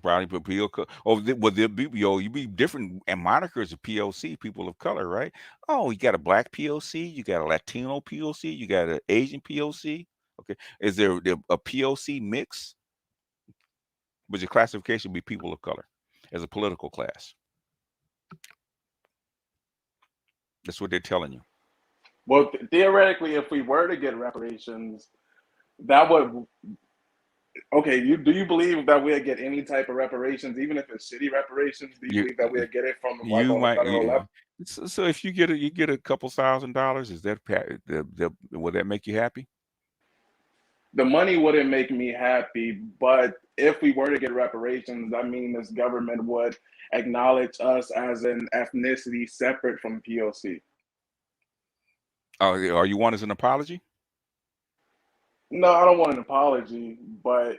probably but people. Oh, well, there be you be different and monikers of POC, people of color, right? Oh, you got a black POC, you got a Latino POC, you got an Asian POC. Okay, is there a POC mix? But your classification would be people of color as a political class. That's what they're telling you. Well, theoretically, if we were to get reparations, that would okay. Do you believe that we'd get any type of reparations, even if it's shitty reparations? Do you You believe that we'd get it from like you on the might federal level? so if you get a couple $1,000, is that will that make you happy? The money wouldn't make me happy, but if we were to get reparations, I mean, this government would acknowledge us as an ethnicity separate from POC. Oh, are you want as an apology? No, I don't want an apology, but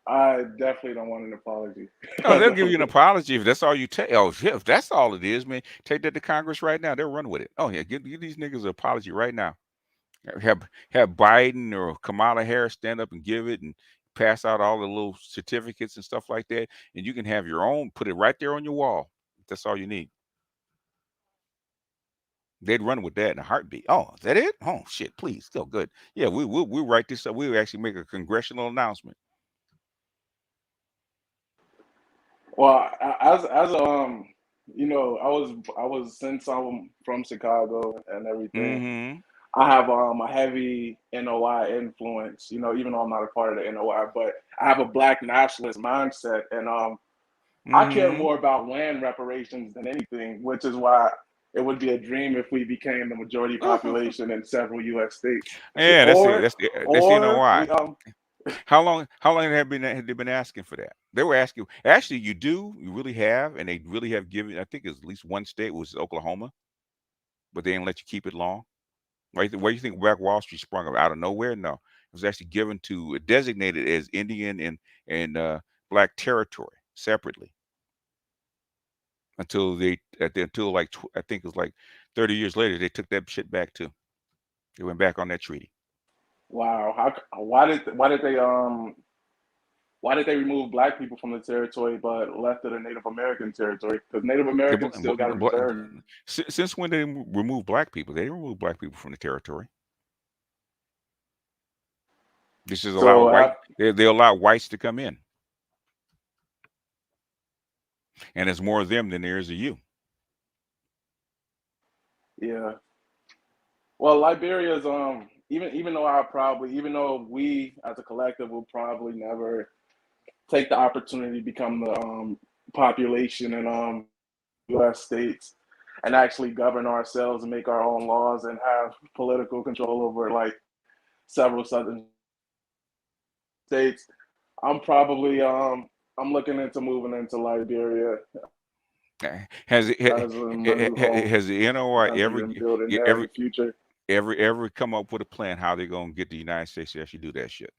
I definitely don't want an apology. Oh, they'll give you an apology if that's all you take. Oh, shit, if that's all it is, man, take that to Congress right now. They'll run with it. Oh yeah, give these niggas an apology right now. Have Biden or Kamala Harris stand up and give it and pass out all the little certificates and stuff like that, and you can have your own. Put it right there on your wall. That's all you need. They'd run with that in a heartbeat. Oh, is that it? Oh shit, please, go good. Yeah, we'll write this up. We'll actually make a congressional announcement. Well, as I was since I'm from Chicago and everything. Mm-hmm. I have a heavy NOI influence. Even though I'm not a part of the NOI, but I have a black nationalist mindset, and I care Mm-hmm. more about land reparations than anything, which is why it would be a dream if we became the majority population in several U.S. states, Yeah, that's it. or That's or we NOI. How long have they been asking for that? They were asking. Actually, you really have, and they really have given. I think it's at least one state, which is Oklahoma, but they didn't let you keep it long. Right? Where you think Black Wall Street sprung up out of nowhere? No, it was actually given to designated as Indian and Black territory separately until like I think it was like 30 years later they took that shit back too. They went back on that treaty. wow, why did they remove black people from the territory but left it a Native American territory? Because Native The Americans still got reserved. Since when they remove black people? They didn't remove black people from the territory. This is allow So white. They allow whites to come in, and there's more of them than there is of you. yeah. Well, Liberia's even though even though we as a collective will probably never take the opportunity to become the population in U.S. states and actually govern ourselves and make our own laws and have political control over like several southern states. I'm probably I'm looking into moving into Liberia Has it as my new home has the NOI country and building there in ever the future. ever come up with a plan how they're gonna get the United States to actually do that shit?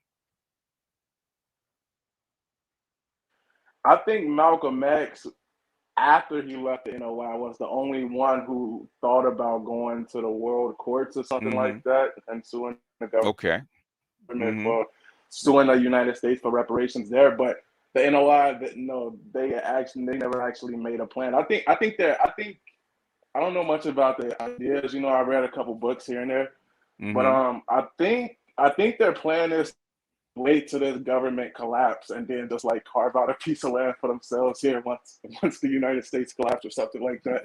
I think Malcolm X, after he left the NOI, was the only one who thought about going to the world courts or something like Mm-hmm. that and suing the Okay. government Mm-hmm. for suing the United States for reparations there. But the NOI, no, they never actually made a plan. I don't know much about the ideas. I read a couple books here and there, but Mm-hmm. I think their plan is wait till the government collapse and then just like carve out a piece of land for themselves here once the United States collapse or something like that.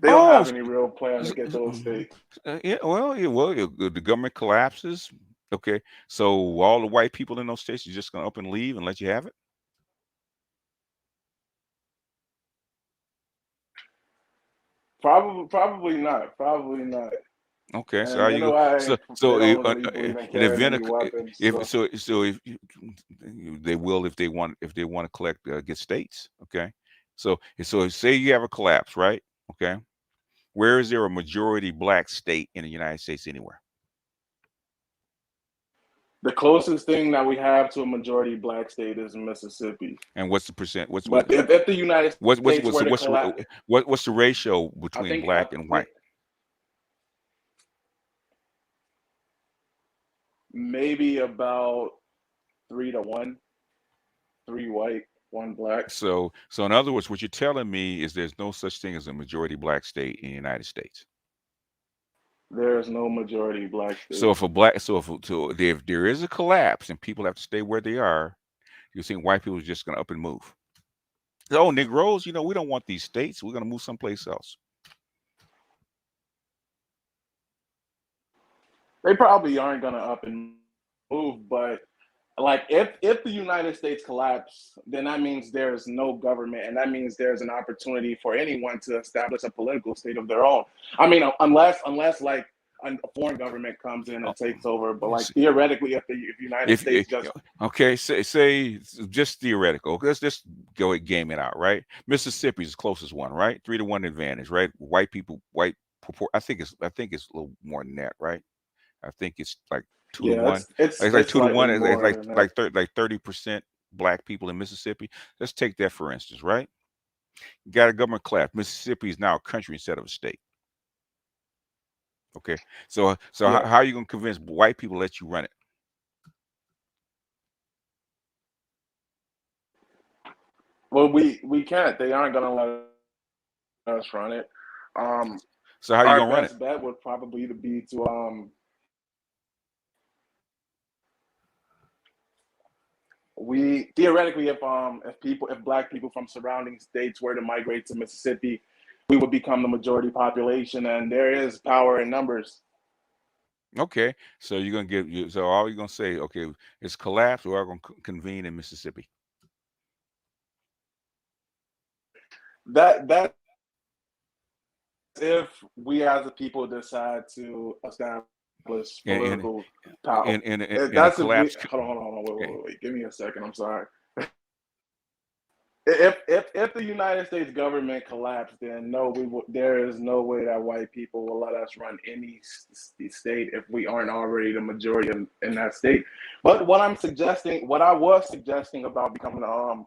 They don't Oh, have any real plan to get those states. yeah. The government collapses. Okay, so all the white people in those states are just gonna up and leave and let you have it. Probably not. Probably not. Okay, so how And you go? NOI, they So don't really believe in in carrying event any of weapons. if So if they will if they want to collect get states. Okay, so say you have a collapse, right? Okay, where is there a majority black state in the United States anywhere? the closest thing that we have to a majority black state is Mississippi. And what's the percent? But if the United States What's were to what's collapse, what's the ratio I between think black I and white? think maybe about 3 to 1, 3 white, 1 black. So in other words, what you're telling me is there's no such thing as a majority black state in the United States. There is no majority black So state. if a black, so if there is a collapse and people have to stay where they are, you think white people are just going to up and move? Oh, Negroes, we don't want these states. We're going to move someplace else. They probably aren't gonna up and move, but like if the United States collapse, then that means there's no government, and that means there's an opportunity for anyone to establish a political state of their own. I mean, unless like a foreign government comes in Oh, and takes over, but like yes. theoretically, if the United If States just okay, say just theoretical. Let's just go and game it out, right? Mississippi's the closest one, right? 3-1 advantage, right? White people, I think it's a little more than that, right? I think it's like two to yeah, one. It's like it's two to slightly one. It's more than that. 30% black people in Mississippi. Let's take that for instance, right? You got a government collapse. Mississippi is now a country instead of a state. Okay, so Yeah. how are you gonna convince white people to let you run it? Well, we can't. They aren't gonna let us run it. Um, So how are you our gonna run it? best bet would probably be to we theoretically, if black people from surrounding states were to migrate to Mississippi, we would become the majority population, and there is power in numbers. Okay, so you're gonna give you. So all you're gonna say, okay, it's collapse. We're all gonna convene in Mississippi. That's if we as a people decide to establish And and political power. in a That's if we collapse. hold on, Okay. wait. Give me a second. I'm sorry. If the United States government collapsed, then no, there is no way that white people will let us run any state if we aren't already the majority in that state. But what I was suggesting about becoming a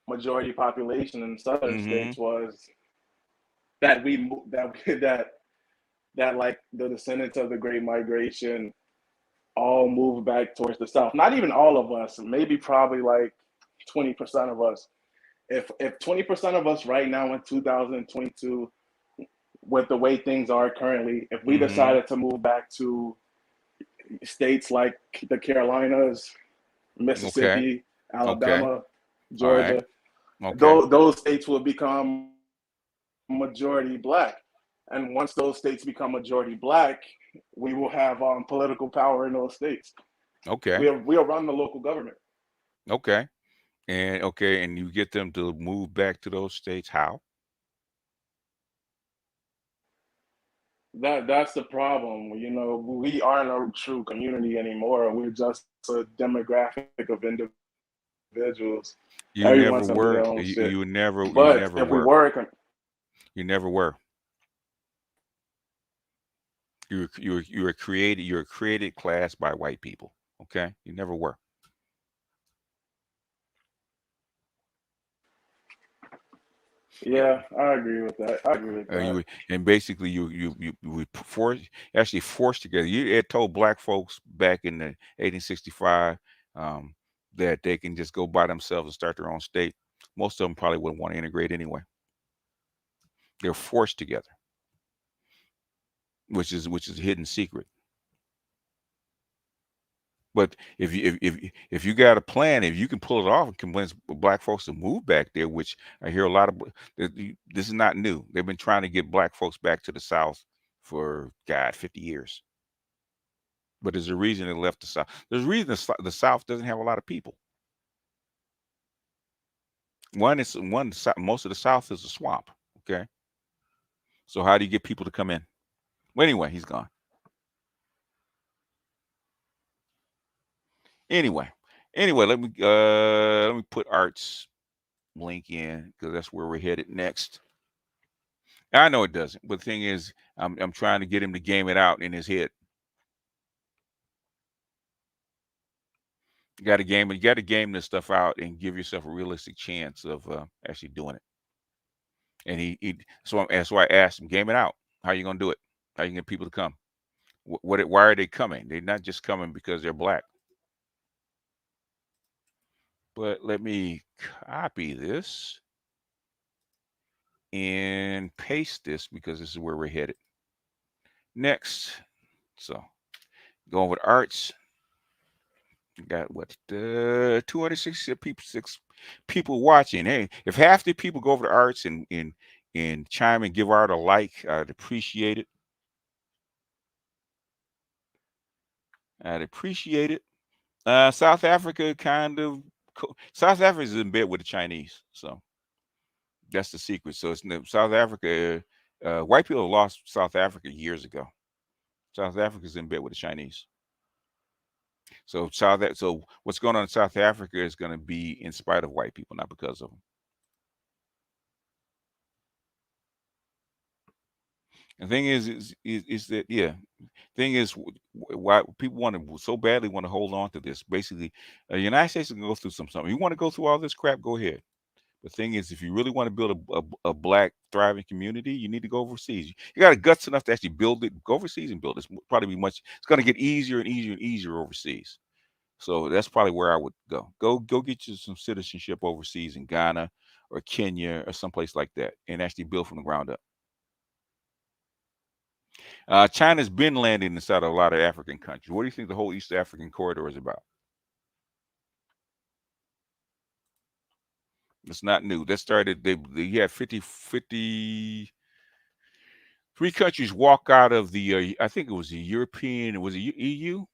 majority population in southern Mm-hmm. states was that that like the descendants of the Great Migration all move back towards the south. Not even all of us, maybe probably like 20% of us. If 20% of us right now in 2022, with the way things are currently, if we Mm-hmm. decided to move back to states like the Carolinas, Okay. Mississippi, Okay. Alabama, All right. Georgia, Okay. those states will become majority black. And once those states become majority black, we will have political power in those states. Okay. We'll run the local government. Okay. And okay, and you get them to move back to those states. How? That's the problem. You know, we aren't a true community anymore. We're just a demographic of individuals. You Everyone's never gonna do their were. own shit. You But never if we were. were, You never were. You were created. You're a created class by white people. Okay. You never were. yeah, I agree with that. I agree with that. And basically you we actually forced together. You had told black folks back in the 1865 um, that they can just go by themselves and start their own state. Most of them probably wouldn't want to integrate anyway. They're forced together, which is a hidden secret. But if you got a plan, if you can pull it off and convince black folks to move back there, which I hear a lot of, this is not new. They've been trying to get black folks back to the South for God 50 years. But there's a reason they left the South. There's a reason the South doesn't have a lot of people. Most of the South is a swamp. Okay, so how do you get people to come in? Well, anyway, he's gone. Anyway, let me put Art's link in because that's where we're headed next. I know it doesn't, but the thing is, I'm trying to get him to game it out in his head. You got to game this stuff out and give yourself a realistic chance of actually doing it. And so I asked him, game it out. How you gonna do it? How you get people to come? Why are they coming? They're not just coming because they're black. But let me copy this and paste this because this is where we're headed next. So going with arts, got what 260 people, 6 people watching. Hey, if half the people go over to arts and chime and give art a like, I'd appreciate it. I'd appreciate it. South Africa kind of South Africa is in bed with the Chinese, so that's the secret. So it's South Africa. White people lost South Africa years ago. South Africa is in bed with the Chinese. So what's going on in South Africa is going to be in spite of white people, not because of them. The thing is that thing is why people want to so badly want to hold on to this. Basically, the United States is going to go through something. You want to go through all this crap? Go ahead. The thing is, if you really want to build a black thriving community, you need to go overseas. You got guts enough to actually build it. Go overseas and build it. It's probably be much. It's going to get easier and easier and easier overseas. So that's probably where I would go. Go get you some citizenship overseas in Ghana or Kenya or someplace like that, and actually build from the ground up. China's been landing inside of a lot of African countries. What do you think the whole East African corridor is about? It's not new. That started. They had 53 countries walk out of the. I think it was the European. It was a EU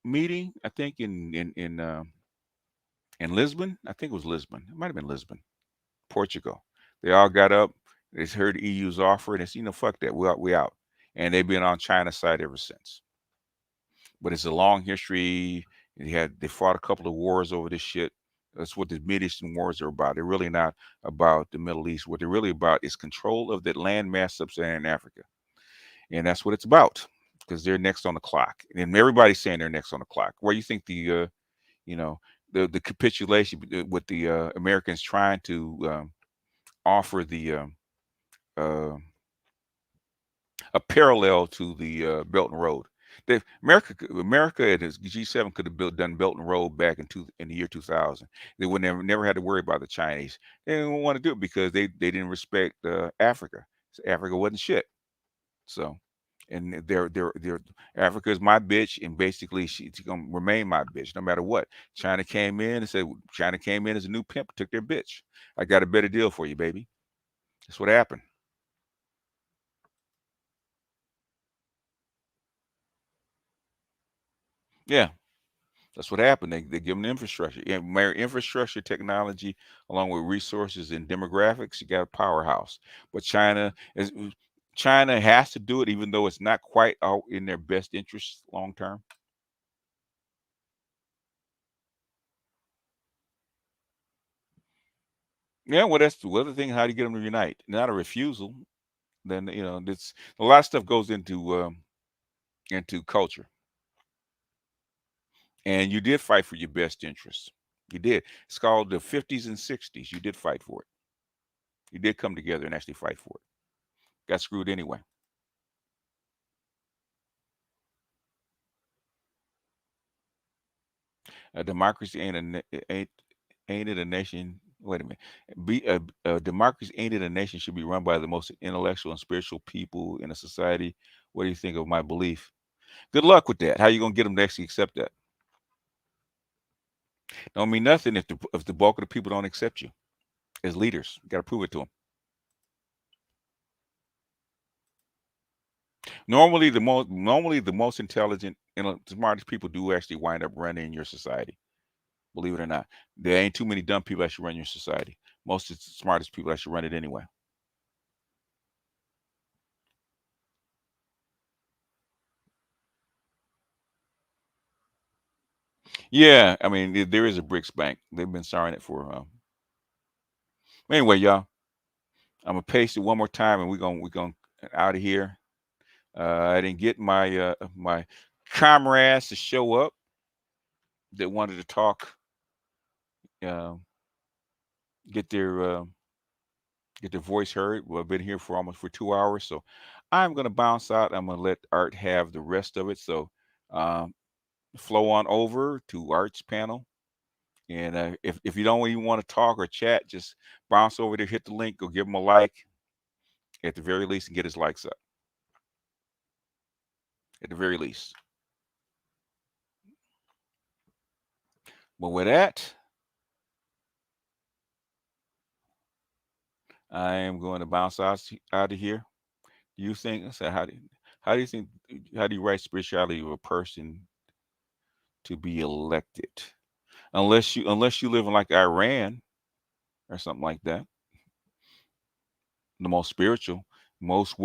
meeting. I think in Lisbon. I think it was Lisbon. It might have been Lisbon, Portugal. They all got up. They heard the EU's offer, and it's fuck that. We out. And they've been on China's side ever since. But it's a long history. They fought a couple of wars over this shit. That's what the Middle Eastern wars are about. They're really not about the Middle East. What they're really about is control of that landmass sub-Saharan Africa, and that's what it's about. Because they're next on the clock, and everybody's saying they're next on the clock. Where you think you know, the capitulation with the Americans trying to offer the uh, a parallel to the Belt and Road. America at its G7 could have done Belt and Road back in the year 2000. They would never had to worry about the Chinese. They didn't want to do it because they didn't respect Africa. So Africa wasn't shit. So, and they're Africa is my bitch, and basically she's gonna remain my bitch no matter what. China came in as a new pimp, took their bitch. I got a better deal for you, baby. That's what happened. Yeah, that's what happened. They give them the infrastructure. Yeah, infrastructure, technology, along with resources and demographics. You got a powerhouse. But China has to do it, even though it's not quite out in their best interest long term. Yeah, well, that's the other thing. How do you get them to unite? Not a refusal. Then it's a lot of stuff goes into culture, and you did fight for your best interests. You did. It's called the 50s and 60s. You did fight for it. You did come together and actually fight for it. Got screwed anyway. A democracy ain't it a nation? Wait a minute. A democracy ain't it a nation should be run by the most intellectual and spiritual people in a society. What do you think of my belief? Good luck with that. How you gonna get them to actually accept that? Don't mean nothing if the bulk of the people don't accept you as leaders. You got to prove it to them. Normally the most intelligent and smartest people do actually wind up running your society. Believe it or not, there ain't too many dumb people that should run your society. Most of the smartest people that should run it anyway. Yeah, I mean there is a BRICS bank. They've been starting it for. Anyway, y'all, I'm gonna paste it one more time, and we're gonna out of here. I didn't get my comrades to show up that wanted to talk, uh, get their uh, get their voice heard. Well, I've been here for almost for 2 hours, so I'm gonna bounce out. I'm gonna let Art have the rest of it. So um, flow on over to Art's panel. And if you don't even want to talk or chat, just bounce over there, hit the link, go give him a like at the very least, and get his likes up at the very least. But with that, I am going to bounce out of here. Do you think? I said, how do you think? How do you write spirituality of a person to be elected? Unless you live in like Iran or something like that, the most spiritual, most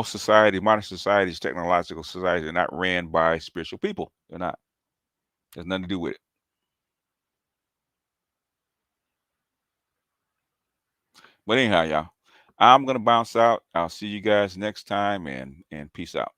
society, modern societies, technological societies are not ran by spiritual people. They're not. There's nothing to do with it. But anyhow, y'all, I'm gonna bounce out. I'll see you guys next time, and peace out.